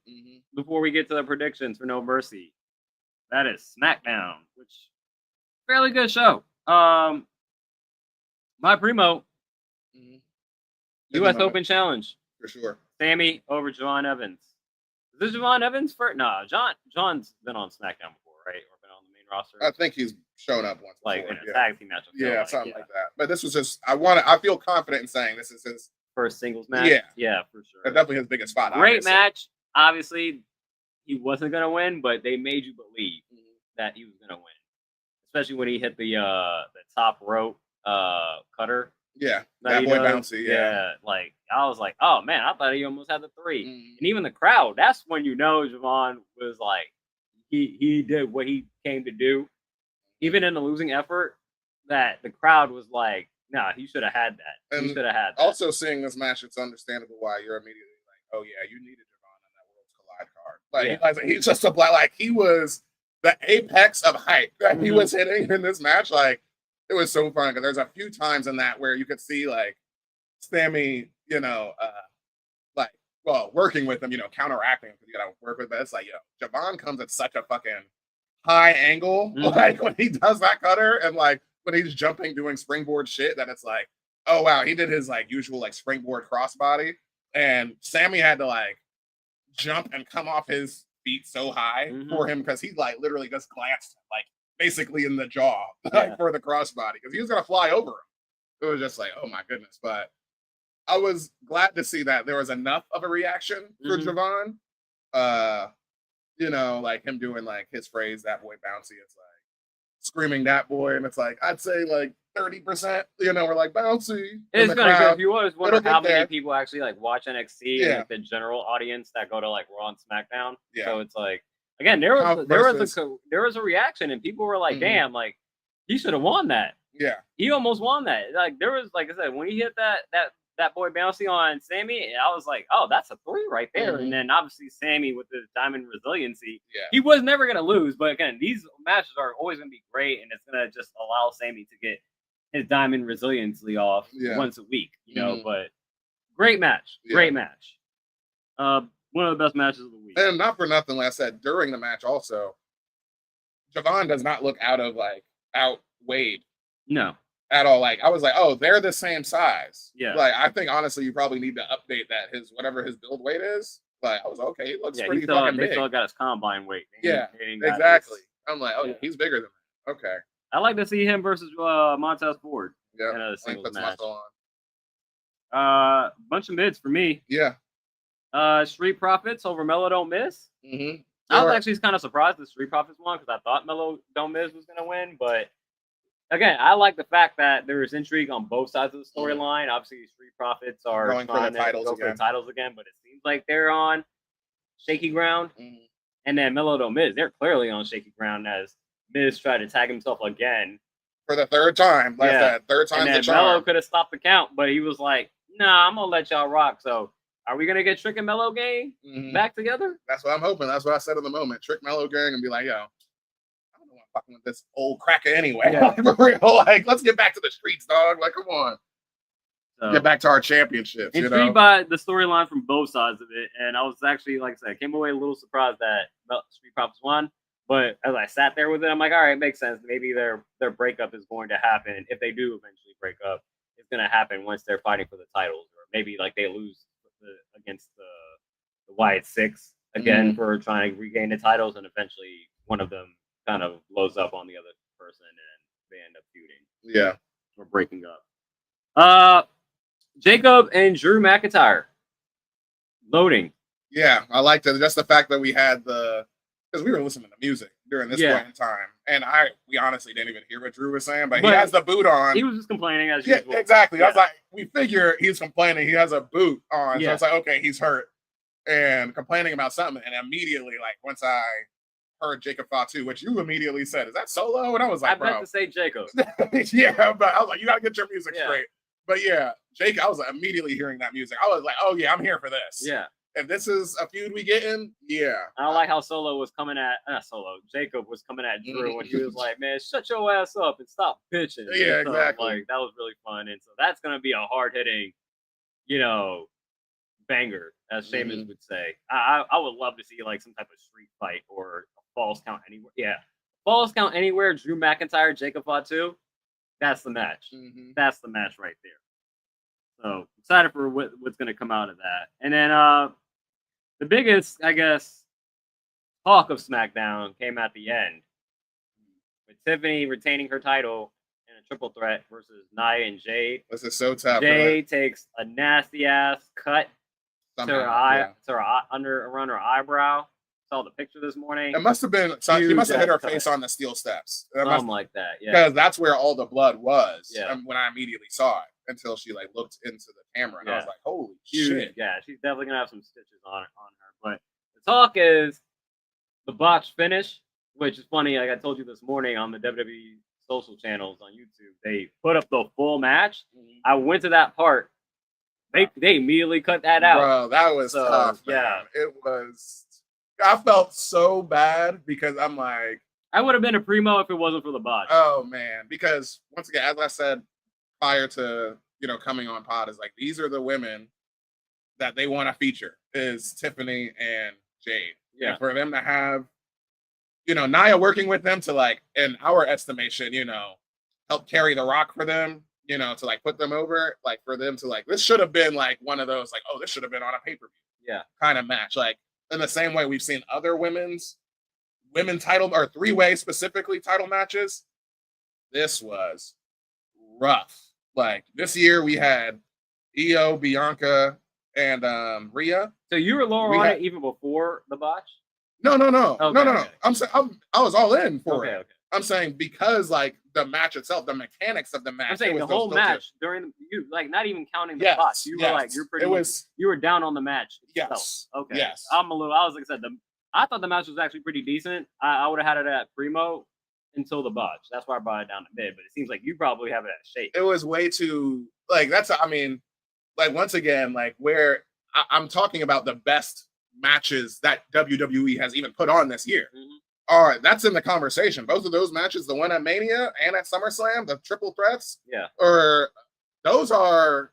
before we get to the predictions for No Mercy. That is SmackDown, which fairly good show. My primo, U.S. Open Challenge for sure. Sammy over Javon Evans. Is this Javon Evans first? No, John's been on SmackDown before, right? Or been on the main roster. I think he's shown up once, like before, in a tag team match. Something like that. But this was just I feel confident in saying this is his first singles match. Yeah, for sure. That's definitely his biggest spot. Great match. Obviously, he wasn't gonna win, but they made you believe that he was gonna win, especially when he hit the top rope cutter. Yeah, that boy bouncy. Yeah, like I was like, oh man, I thought he almost had the 3. And even the crowd, that's when you know Javon was like, he did what he came to do. Even in the losing effort, that the crowd was like Nah, he should have had that. And he should have had that. Also, seeing this match, it's understandable why you're immediately like, oh yeah, you needed Javon on that Worlds Collide card. Like he's just a black. Like he was the apex of hype that he was hitting in this match. Like it was so fun because there's a few times in that where you could see like Sammy, working with him, counteracting because you gotta work with. But it's like, Javon comes at such a fucking high angle, like when he does that cutter and like when he's jumping, doing springboard shit, that it's like, oh wow, he did his like usual like springboard crossbody, and Sammy had to like jump and come off his feet so high for him because he like literally just glanced like basically in the jaw for the crossbody because he was gonna fly over him. It was just like, oh my goodness, but I was glad to see that there was enough of a reaction for Javon. Like him doing like his phrase, "That boy bouncy." It's like screaming "that boy," and it's like I'd say like 30%. We're like bouncy. It's funny because if you always wonder how many people actually like watch NXT and like the general audience that go to like Raw and SmackDown. Yeah. So it's like again, there was a reaction and people were like, "Damn, like he should have won that." Yeah. He almost won that. Like there was, like I said, when he hit that boy bouncy on Sammy, I was like, oh, that's a 3 right there. And then obviously Sammy with the diamond resiliency, he was never going to lose. But again, these matches are always going to be great, and it's going to just allow Sammy to get his diamond resiliency off once a week, But great match. Great match. One of the best matches of the week. And not for nothing, like I said, during the match also, Javon does not look outweighed. No. At all. Like I was like, oh, they're the same size. Yeah. Like I think honestly, you probably need to update that whatever his build weight is. Like I was okay. He looks pretty fucking big. They still got his combine weight. Exactly. I'm like, oh, he's bigger than that. Okay. I like to see him versus Montez Ford. Yeah. In a singles match. On. Bunch of mids for me. Yeah. Street Profits over Mello Don't Miss. Mm-hmm. I was actually kind of surprised the Street Profits won because I thought Mello Don't Miss was going to win, but. Again, I like the fact that there is intrigue on both sides of the storyline. Obviously, Street Profits are trying to go for the titles again, but it seems like they're on shaky ground. And then Mello Don't Miz, they're clearly on shaky ground as Miz tried to tag himself again. For the third time. Like that. Third time. And then Mello could have stopped the count, but he was like, nah, I'm going to let y'all rock. So are we going to get Trick and Mello Gang back together? That's what I'm hoping. That's what I said in the moment. Trick Mello Gang and be like, yo. Fucking with this old cracker anyway. For real, like let's get back to the streets, dog. Like, come on, get back to our championships. Intrigued by the storyline from both sides of it, and I was actually, like I said, came away a little surprised that Street Profits won. But as I sat there with it, I'm like, all right, it makes sense. Maybe their breakup is going to happen if they do eventually break up. It's going to happen once they're fighting for the titles, or maybe like they lose against the Wyatt Six again for trying to regain the titles, and eventually one of them kind of blows up on the other person and they end up feuding. Yeah. Or breaking up. Jacob and Drew McIntyre. Loading. Yeah, I liked it. Just the fact that we had because we were listening to music during this point in time. And we honestly didn't even hear what Drew was saying, but he has the boot on. He was just complaining as usual. Exactly. Yeah. I was like, we figure he's complaining. He has a boot on. So it's like, okay, he's hurt and complaining about something. And immediately, like once I heard Jacob Fatu, which you immediately said, is that Solo? And I was like, I meant to say Jacob. Yeah, but I was like, you gotta get your music straight. But yeah, Jake, I was like, immediately hearing that music. I was like, oh yeah, I'm here for this. Yeah. If this is a feud we getting, I don't like how Jacob was coming at Drew when he was like, man, shut your ass up and stop bitching. Yeah, exactly. Like that was really fun. And so that's gonna be a hard hitting, banger, as Sheamus would say. I would love to see like some type of street fight or Falls Count Anywhere. Yeah. Falls Count Anywhere, Drew McIntyre, Jacob Fatu. That's the match. That's the match right there. So excited for what's going to come out of that. And then the biggest, I guess, talk of SmackDown came at the end with Tiffany retaining her title in a triple threat versus Nia and Jade. This is so tough. Jade takes a nasty ass cut to her eye, around her eyebrow. Saw the picture this morning. It must have been. She must have hit her face on the steel steps. Something like that. Yeah. Because that's where all the blood was. Yeah. When I immediately saw it, until she like looked into the camera, and I was like, "Holy shit!" Yeah, she's definitely gonna have some stitches on her. But the talk is the botched finish, which is funny. Like I told you this morning on the WWE social channels on YouTube, they put up the full match. I went to that part. They immediately cut that out. Bro, that was tough, man. Yeah. It was. I felt so bad because I'm like, I would have been a primo if it wasn't for the botch. oh man, because once again, as I said prior to coming on pod, is like these are the women that they want to feature is Tiffany and Jade. Yeah. And for them to have, Nia working with them to like, in our estimation, help carry the rock for them, to like put them over, like for them to like, this should have been like one of those, like, oh, this should have been on a pay-per-view. Yeah. Kind of match. Like in the same way we've seen other women title or three-way specifically title matches. This was rough. Like this year we had Io, Bianca, and Rhea. So you were lower on it even before the botch? No. Okay, No. okay. I'm saying I was all in for it. Okay. I'm saying because like the match itself, the mechanics of the match. I'm saying the whole match during you like not even counting the botch. You were like you were down on the match itself. Yes. Okay. Yes. I was like I said, I thought the match was actually pretty decent. I would have had it at primo until the botch. That's why I brought it down to mid. But it seems like you probably have it at shape. It was way too like like once again, like where I'm talking about the best matches that WWE has even put on this year. Mm-hmm. All right, that's in the conversation. Both of those matches, the one at Mania and at SummerSlam, the triple threats, or those are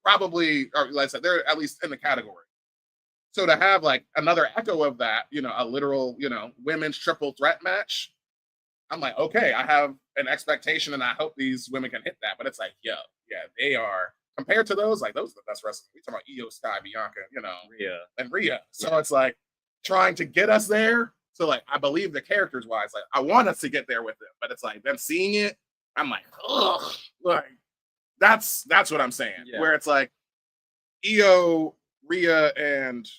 probably, or like I said, they're at least in the category. So to have like another echo of that, a literal, women's triple threat match, I'm like, okay, I have an expectation and I hope these women can hit that. But it's like, they are compared to those, like those are the best wrestlers. We talk about Io, Sky, Bianca, Rhea. So it's like trying to get us there. So like I believe the characters wise, like I want us to get there with them, but it's like them seeing it, I'm like, ugh, like that's what I'm saying. Yeah. Where it's like Io, Rhea, and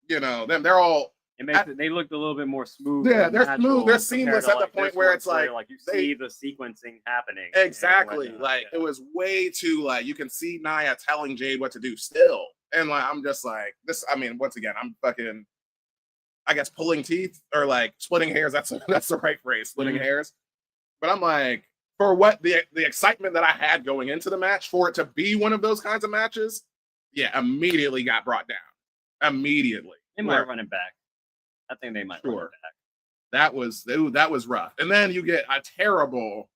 them, they're all they looked a little bit more smooth. Yeah, they're smooth. They're seamless at the point where it's like you see the sequencing happening. Exactly. Like it was way too like you can see Nia telling Jade what to do still. And like I'm just like this. I mean, once again, I'm fucking I guess pulling teeth or like splitting hairs. That's the right phrase, splitting hairs. But I'm like, for what the excitement that I had going into the match, for it to be one of those kinds of matches, immediately got brought down. Immediately. They might run it back. I think they might run it back. That was rough. And then you get a terrible,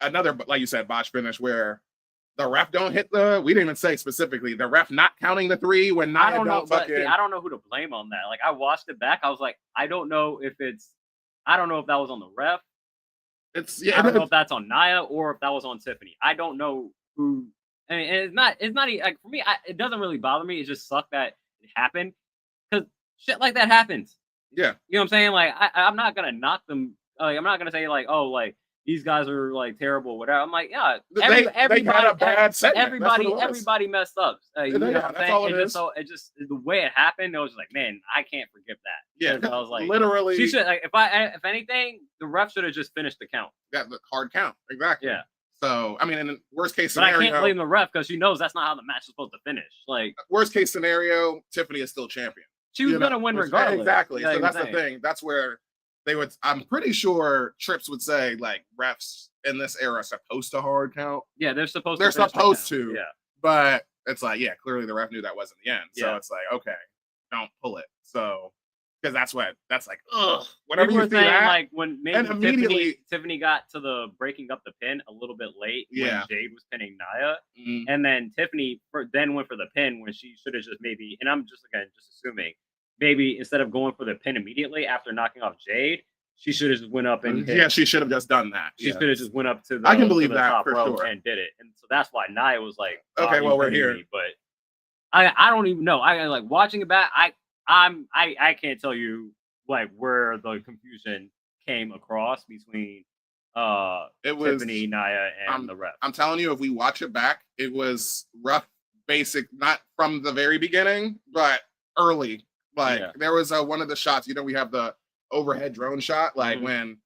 another, like you said, botch finish where the ref don't hit we didn't even say specifically, the ref not counting the three when I don't know who to blame on that. Like I watched it back. I was like, I don't know if that was on the ref. I don't know if that's on Nia or if that was on Tiffany. I don't know who. And it's not even, like for me. It doesn't really bother me. It just sucked that it happened because shit like that happens. Yeah, you know what I'm saying? Like I'm not gonna knock them. Like I'm not gonna say like, oh, like these guys are like terrible, whatever. I'm like, yeah, everybody had a bad segment. Everybody messed up. You know what I'm saying? All it is. So it just the way it happened. It was just like, man, I can't forgive that. Yeah, I was like, literally, she should like if anything, the ref should have just finished the count. Got the hard count, exactly. Yeah. So I mean, in the worst case scenario, but I can't blame the ref because she knows that's not how the match is supposed to finish. Like worst case scenario, Tiffany is still champion. She was gonna win regardless. Exactly. So that's the thing. That's where they would. I'm pretty sure Trips would say like refs in this era are supposed to hard count. Yeah, they're supposed. They're supposed to. Yeah. But it's like, clearly the ref knew that wasn't the end. So Yeah. it's like, okay, don't pull it. So because that's like, ugh. Whatever you you were saying, that, like when maybe Tiffany got to the breaking up the pin a little bit late when Jade was pinning Nia, and then Tiffany then went for the pin when she should have just maybe. And I'm just assuming. Maybe instead of going for the pin immediately after knocking off Jade, she should have just went up and she should have just done that. She should have just went up to the I can believe that top for row sure. and did it. And so that's why Nia was like, okay, well we're here. But I don't even know. I like watching it back. I can't tell you like where the confusion came across between Tiffany, Nia, and the ref. I'm telling you, if we watch it back, it was rough, basic, not from the very beginning, but early. Like there was one of the shots, we have the overhead drone shot, like when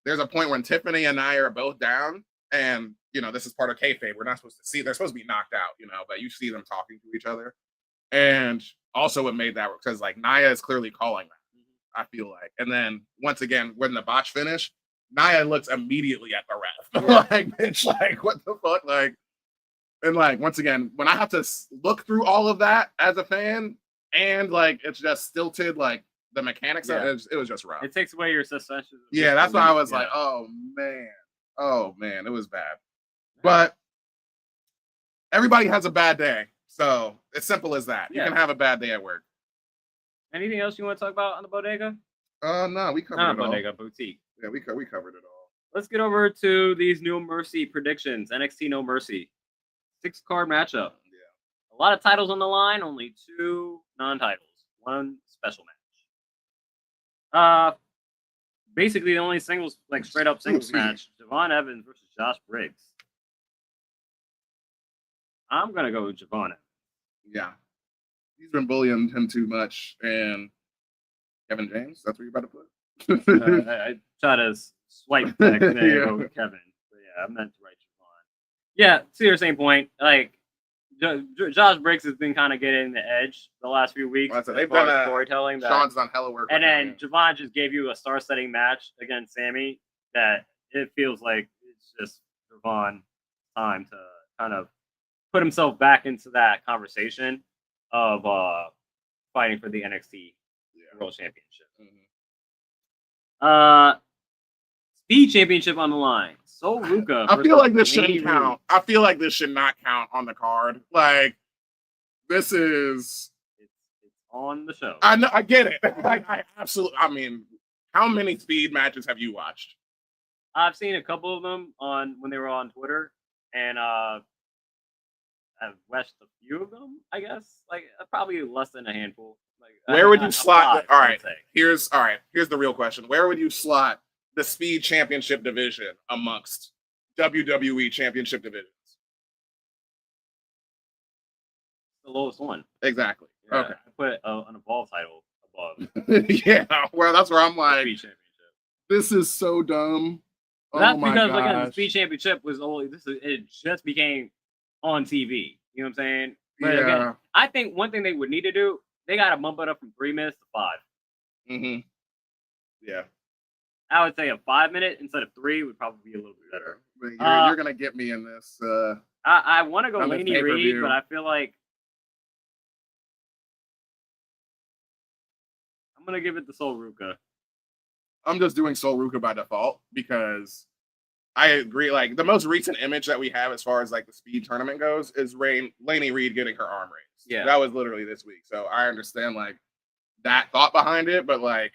there's a point when Tiffany and I are both down, and this is part of kayfabe. We're not supposed to see; they're supposed to be knocked out, but you see them talking to each other. And also, what made that work because like Nia is clearly calling that. I feel like, and then once again, when the botch finish, Nia looks immediately at the ref. Like, it's like, what the fuck? Like, and like, once again, when I have to look through all of that as a fan, and like, it's just stilted, like the mechanics of it was just rough. It takes away your suspension. Yeah, that's why I was like, oh man, it was bad. But everybody has a bad day. So it's simple as that. You can have a bad day at work. Anything else you want to talk about on the bodega? No, we covered it all. Bodega, boutique. Yeah, we covered it all. Let's get over to these No Mercy predictions. NXT No Mercy. 6-card matchup. Yeah. A lot of titles on the line, only 2 non-titles. 1 special match. Basically the only singles, like straight up singles match. Javon Evans versus Josh Briggs. I'm gonna go with Javon Evans. Yeah. He's been bullying him too much. And Kevin James, that's what you're about to put? I try to swipe back and go with Kevin. But yeah, I meant to write Javon. Yeah, to your same point, like Josh Briggs has been kind of getting the edge the last few weeks. Well, they've done storytelling. Sean's done hella work. And then Javon just gave you a star-setting match against Sammy that it feels like it's just Javon's time to kind of put himself back into that conversation of fighting for the NXT World Championship. Mm-hmm. Speed Championship on the line. So Ruka. I feel like this shouldn't count. I feel like this should not count on the card. Like, this is... It's on the show. I know. I get it. I absolutely... I mean, how many speed matches have you watched? I've seen a couple of them when they were on Twitter, and I've watched a few of them, I guess. Like, probably less than a handful. Like, where would you slot... All right. Here's the real question. Where would you slot the Speed Championship division amongst WWE Championship divisions? The lowest one. Exactly. Yeah, okay. I put an Evolve title above. Yeah. Well, that's where I'm like, this is so dumb. That's because again, the Speed Championship was only it just became on TV. You know what I'm saying? But again, I think one thing they would need to do, they got to bump it up from 3 minutes to 5. Mm-hmm. Yeah. I would say a 5 minute instead of 3 would probably be a little bit better. You're gonna get me in this. I want to go Laney Reed, but I feel like I'm gonna give it to Sol Ruka. I'm just doing Sol Ruka by default because I agree. Like, the most recent image that we have as far as like the speed tournament goes is Laney Reed getting her arm raised. Yeah, that was literally this week. So I understand like that thought behind it, but like,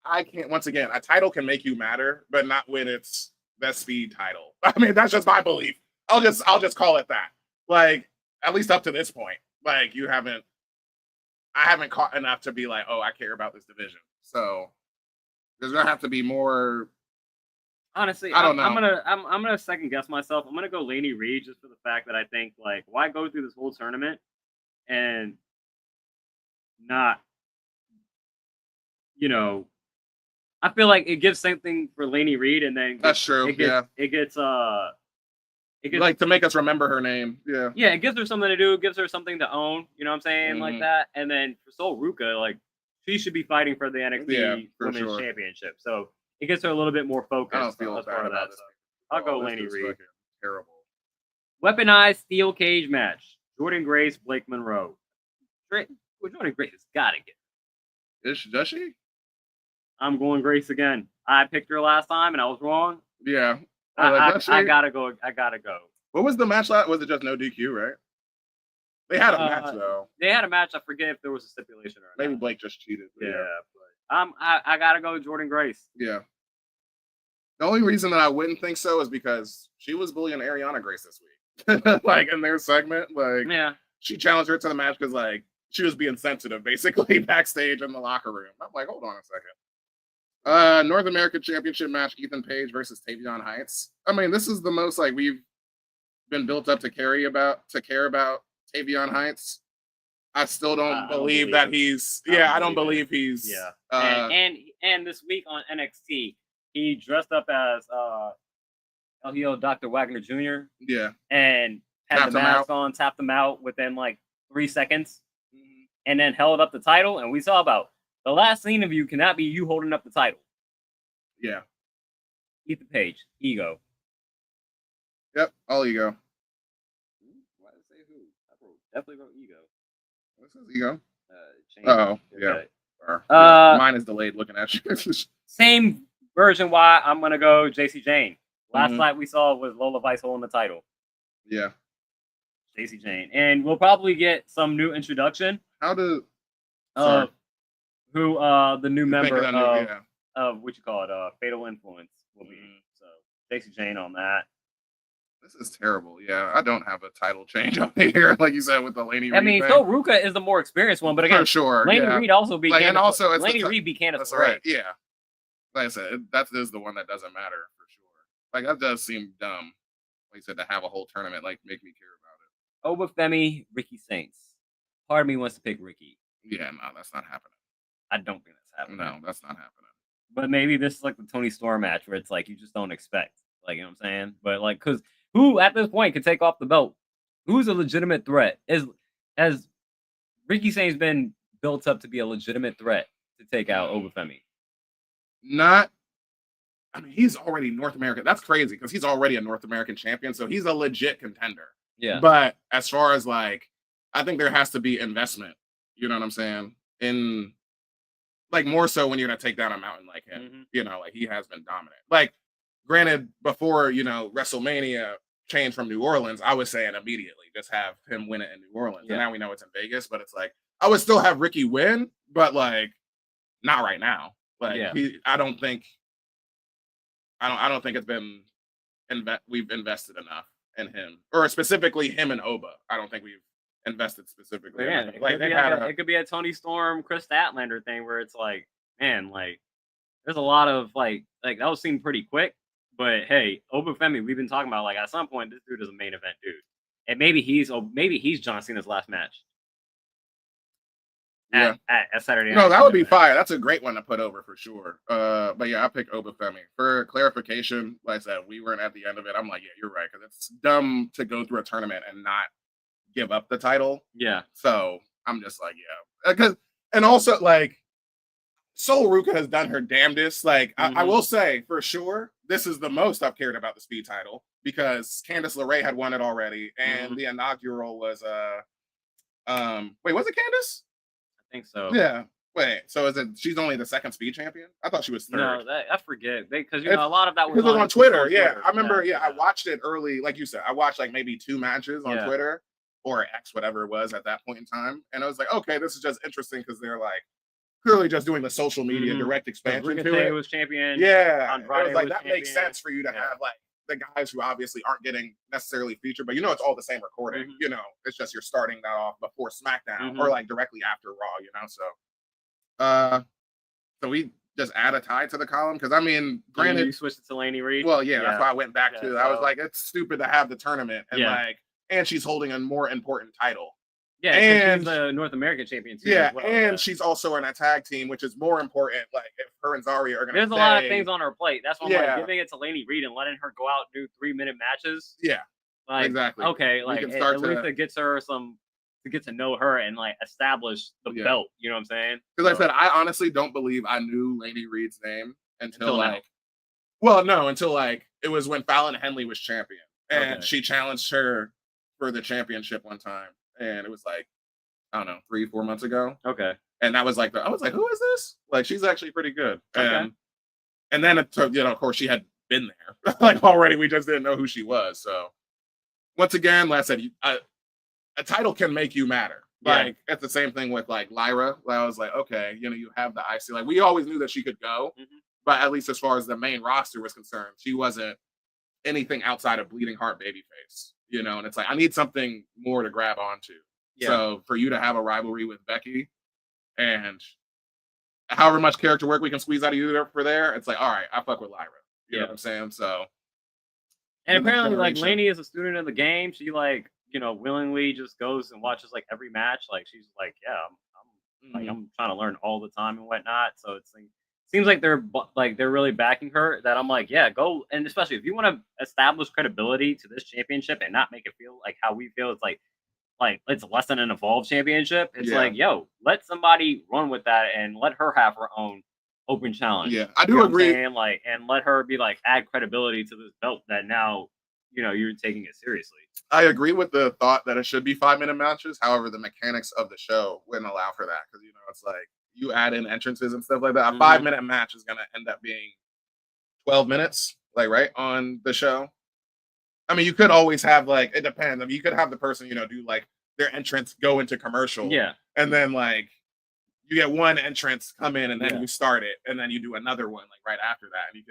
I can't. Once again, a title can make you matter, but not when it's the speed title. I mean, that's just my belief. I'll just call it that. Like, at least up to this point, like I haven't caught enough to be like, oh, I care about this division. So there's gonna have to be more. Honestly, I don't know. I'm gonna second guess myself. I'm gonna go Laney Reed just for the fact that I think like, why go through this whole tournament and not, I feel like it gives something for Laney Reed, and then that's true. It gets like to make us remember her name. Yeah. Yeah, it gives her something to do, it gives her something to own, you know what I'm saying? Mm-hmm. Like that. And then for Sol Ruka, like, she should be fighting for the NXT Women's Championship. So it gets her a little bit more focused. I don't feel as part of that. So I'll go Laney Reed. Terrible. Weaponized steel cage match. Jordan Grace, Blake Monroe. Jordan Grace has got to get it. Does she? I'm going Grace again. I picked her last time and I was wrong. Yeah. I gotta go. What was the match? Was it just no DQ, right? They had a match though. They had a match. I forget if there was a stipulation or not. Maybe Blake just cheated. Yeah, but I gotta go Jordan Grace. Yeah. The only reason that I wouldn't think so is because she was bullying Ariana Grace this week, like in their segment. Like, yeah, she challenged her to the match because like she was being sensitive, basically backstage in the locker room. I'm like, hold on a second. North American Championship match: Ethan Page versus Tavion Heights. I mean, this is the most like we've been built up to care about Tavion Heights. I still don't believe that he's. I don't believe he's. Yeah. And this week on NXT, he dressed up as El Hijo Dr. Wagner Jr. Yeah. And had the mask on, tapped him out within like 3 seconds, and then held up the title. And we saw about. The last scene of you cannot be you holding up the title. Yeah. Ethan Page, Ego. Yep, all Ego. Why did I say who? Definitely wrote Ego. This is Ego. Oh, yeah. Okay. Mine is delayed looking at you. Same version why I'm going to go JC Jane. Last night we saw was Lola Vice holding the title. Yeah. JC Jane. And we'll probably get some new introduction. Who the new member of what you call it, Fatal Influence will be. So JC Jane on that. This is terrible. Yeah, I don't have a title change up here, like you said with the Laney Reed. I mean, so Ruka is the more experienced one, but again, for sure, Laney Reed also beat and also Laney Reed beat Candice LeRae. Right. Yeah, like I said, that is the one that doesn't matter for sure. Like that does seem dumb. Like I said, to have a whole tournament like make me care about it. Obafemi, Ricky Saints. Part of me wants to pick Ricky. Yeah, no, that's not happening. I don't think that's happening. No, that's not happening. But maybe this is like the Tony Storm match where it's like you just don't expect. Like, you know what I'm saying? But like, because who at this point can take off the belt? Who's a legitimate threat? Has Ricky Saints been built up to be a legitimate threat to take out Obafemi? Not. I mean, he's already North American. That's crazy because he's already a North American champion, so he's a legit contender. Yeah. But as far as like, I think there has to be investment. You know what I'm saying? In like more so when you're gonna take down a mountain like him. You know, like he has been dominant. Like, granted, before WrestleMania changed from New Orleans, I was saying immediately just have him win it in New Orleans. And now we know it's in Vegas, but it's like I would still have Ricky win, but like not right now. Like I don't think it's been we've invested enough in him, or specifically him and Oba. I don't think we've invested specifically. Yeah, it could be a Tony Storm, Chris Statlander thing where it's like, man, like there's a lot of like that would seem pretty quick. But hey, Obafemi, we've been talking about like at some point this dude is a main event dude, and maybe he's John Cena's last match. At Saturday night. No, that would be fire. That's a great one to put over for sure. But yeah, I pick Obafemi. For clarification, like I said, we weren't at the end of it. I'm like, yeah, you're right, because it's dumb to go through a tournament and not give up the title. Yeah. So I'm just like, yeah, and also like, Sol Ruka has done her damnedest. Like I will say for sure, this is the most I've cared about the speed title because Candice LeRae had won it already, and the inaugural was wait, was it Candice? I think so. Yeah. Wait, so is it she's only the second speed champion? I thought she was third. No, I forget because a lot of that was on Twitter. Yeah, I remember. Yeah, I watched it early. Like you said, I watched like maybe 2 matches on Twitter or X, whatever it was at that point in time, and I was like, okay, this is just interesting because they're like clearly just doing the social media direct expansion to it. Was champion. Yeah, Andrade was like that champion. Makes sense for you to have like the guys who obviously aren't getting necessarily featured, but it's all the same recording. It's just you're starting that off before SmackDown or like directly after Raw. So we just add a tie to the column because I mean, granted, you switched it to Laney Reed. Well, that's why I went back to. I was like, it's stupid to have the tournament and and she's holding a more important title. Yeah, and she's the North American champion too. Yeah, and she's also in a tag team, which is more important. Like if her and Zarya are going to there's a lot of things on her plate. That's why I'm like giving it to Laney Reed and letting her go out and do 3-minute matches. Yeah, like, exactly. Okay, like at least it gets her to get to know her and like establish the belt. You know what I'm saying? Because I said I honestly don't believe I knew Laney Reed's name until it was when Fallon Henley was champion and she challenged her for the championship one time. And it was like, I don't know, 3-4 months ago. Okay. And that was like, I was like, who is this? Like, she's actually pretty good. And then, of course, she had been there. Like, already, we just didn't know who she was. So, once again, like I said, a title can make you matter. Like, it's the same thing with, like, Lyra. Like, I was like, okay, you have the IC. Like, we always knew that she could go. But at least as far as the main roster was concerned, she wasn't anything outside of Bleeding Heart Babyface. And it's like, I need something more to grab onto. Yeah. So for you to have a rivalry with Becky and however much character work we can squeeze out of you for there, it's like, all right, I fuck with Lyra. You know what I'm saying? So. And apparently, like, Laney is a student of the game. She, like, willingly just goes and watches, like, every match. Like, she's like, I'm trying to learn all the time and whatnot. So it's like, seems like they're really backing her. That I'm like, yeah, go. And especially if you want to establish credibility to this championship and not make it feel like how we feel, it's like it's less than an evolved championship. It's like, yo, let somebody run with that and let her have her own open challenge. Yeah, I do agree. And let her be like add credibility to this belt that now you're taking it seriously. I agree with the thought that it should be 5-minute matches. However, the mechanics of the show wouldn't allow for that because it's like you add in entrances and stuff like that. A 5-minute match is gonna end up being 12 minutes, like right on the show. I mean, you could always have like it depends. I mean, you could have the person do like their entrance, go into commercial, and then like you get one entrance, come in, and then you start it, and then you do another one like right after that, and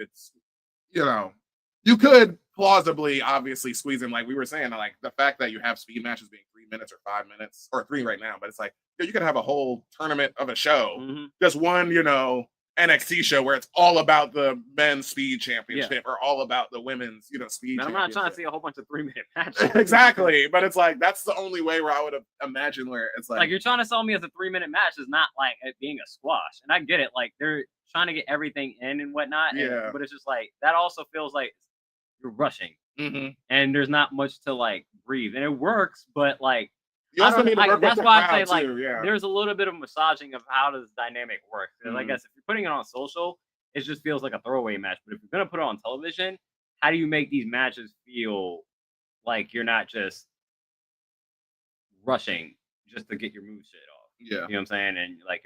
you could plausibly, obviously, squeeze in like we were saying, like the fact that you have speed matches being 3 minutes or 5 minutes or 3 right now, but it's like you could have a whole tournament of a show, just one, NXT show where it's all about the men's speed championship or all about the women's, speed. I'm not trying to see a whole bunch of 3-minute matches. Exactly, but it's like that's the only way where I would imagine where it's like you're trying to sell me as a 3-minute match is not like it being a squash, and I get it. Like they're trying to get everything in and whatnot, but it's just like that also feels like you're rushing, and there's not much to like breathe, and it works, but like. You also need to work that's with why the I say crowd, too, there's a little bit of massaging of how this dynamic works. Because I guess if you're putting it on social, it just feels like a throwaway match. But if you're gonna put it on television, how do you make these matches feel like you're not just rushing just to get your move shit off? Yeah, you know what I'm saying? And like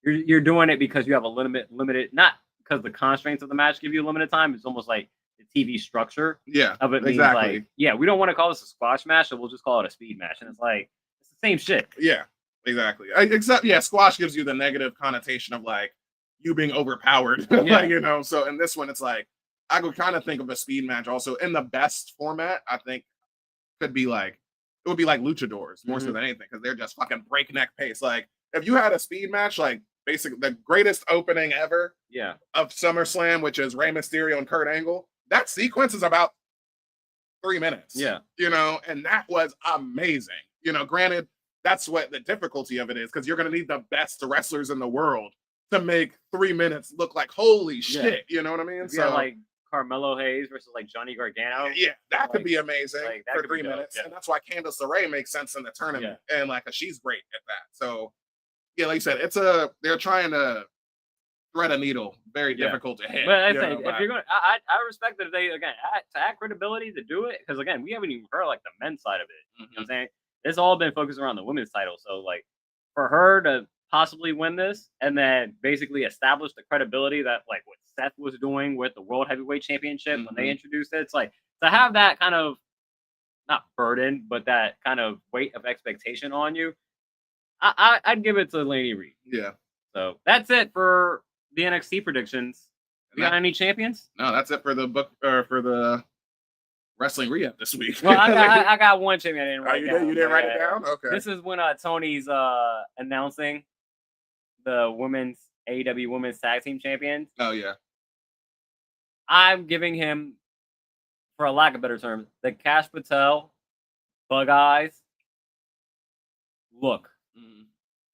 you're doing it because you have a limited, not because the constraints of the match give you a limited time. It's almost like the TV structure of it exactly. Means like, we don't want to call this a squash match, so we'll just call it a speed match. And it's like it's the same shit. Yeah, exactly. Except squash gives you the negative connotation of like you being overpowered. So in this one it's like I could kind of think of a speed match also in the best format. I think it would be like luchadors more so than anything because they're just fucking breakneck pace. Like if you had a speed match, like basically the greatest opening ever of SummerSlam, which is Rey Mysterio and Kurt Angle. That sequence is about 3 minutes. Yeah. And that was amazing. Granted, that's what the difficulty of it is because you're going to need the best wrestlers in the world to make 3 minutes look like holy shit. You know what I mean? So like Carmelo Hayes versus like Johnny Gargano. Yeah, that could be amazing for 3 minutes. Yeah. And that's why Candice LeRae makes sense in the tournament. And like she's great at that. So like you said, they're trying to thread a needle, very difficult to hit. But I say, if you're going, I respect that they to add credibility to do it because again, we haven't even heard like the men's side of it. You know what I'm saying? It's all been focused around the women's title. So like for her to possibly win this and then basically establish the credibility that like what Seth was doing with the World Heavyweight Championship when they introduced it, it's like to have that kind of not burden, but that kind of weight of expectation on you. I'd give it to Laney Reed. Yeah. So that's it for the NXT predictions. You got any champions? No, that's it for the book or for the wrestling rehab this week. Well, I got one champion I didn't write down. You didn't write it down? Okay. This is when Tony's announcing the AEW women's tag team champions. Oh yeah. I'm giving him, for a lack of better terms, the Cash Patel bug eyes look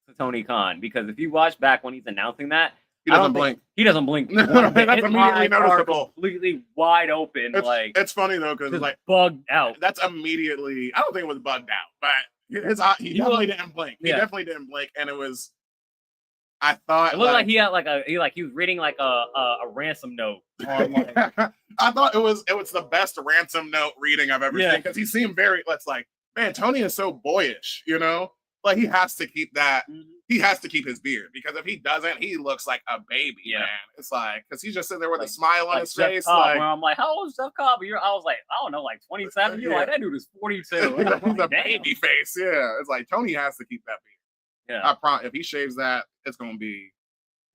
to Tony Khan. Because if you watch back when he's announcing that, he doesn't blink. He doesn't blink. That's immediately noticeable. Completely wide open. It's funny though because like bugged out. That's immediately. I don't think it was bugged out, but he definitely didn't blink. He definitely didn't blink, and it was. I thought it looked like he had he was reading like a ransom note. I thought it was the best ransom note reading I've ever seen because he seemed very. Man, Tony is so boyish, Like he has to keep that. He has to keep his beard because if he doesn't, he looks like a baby. Man, it's like because he's just sitting there with a smile on his face. Cobb, where I'm like, how old is Jeff Cobb? I was like, I don't know, like 27. You're like, that dude is 42. He's a baby face. Yeah, it's like Tony has to keep that beard. Yeah, I promise. If he shaves that, it's gonna be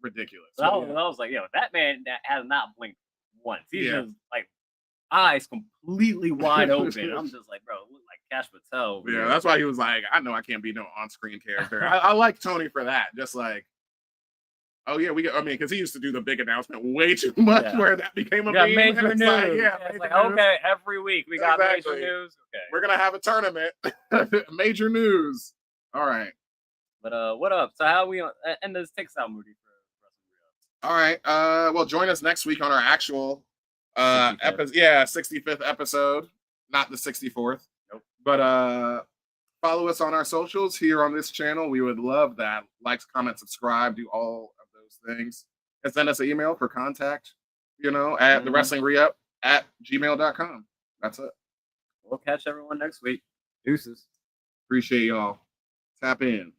ridiculous. So I was like, that man that has not blinked once. He's just like eyes completely wide open. I'm just like, bro, look like Cash Patel. Bro. Yeah, that's why he was like, I know I can't be no on-screen character. I like Tony for that. Just like, oh yeah, because he used to do the big announcement way too much, where that became a meme. Major news. It's like, okay, every week we got major news. Okay, we're gonna have a tournament. Major news. All right. But what up? So how we end this takes out Moody for All right. Well, join us next week on our actual 65th episode, not the 64th. Nope. But follow us on our socials here on this channel. We would love that. Likes, comment, subscribe, do all of those things. and send us an email for contact, at the wrestling re-up at gmail.com. That's it. We'll catch everyone next week. Deuces. Appreciate y'all. Tap in.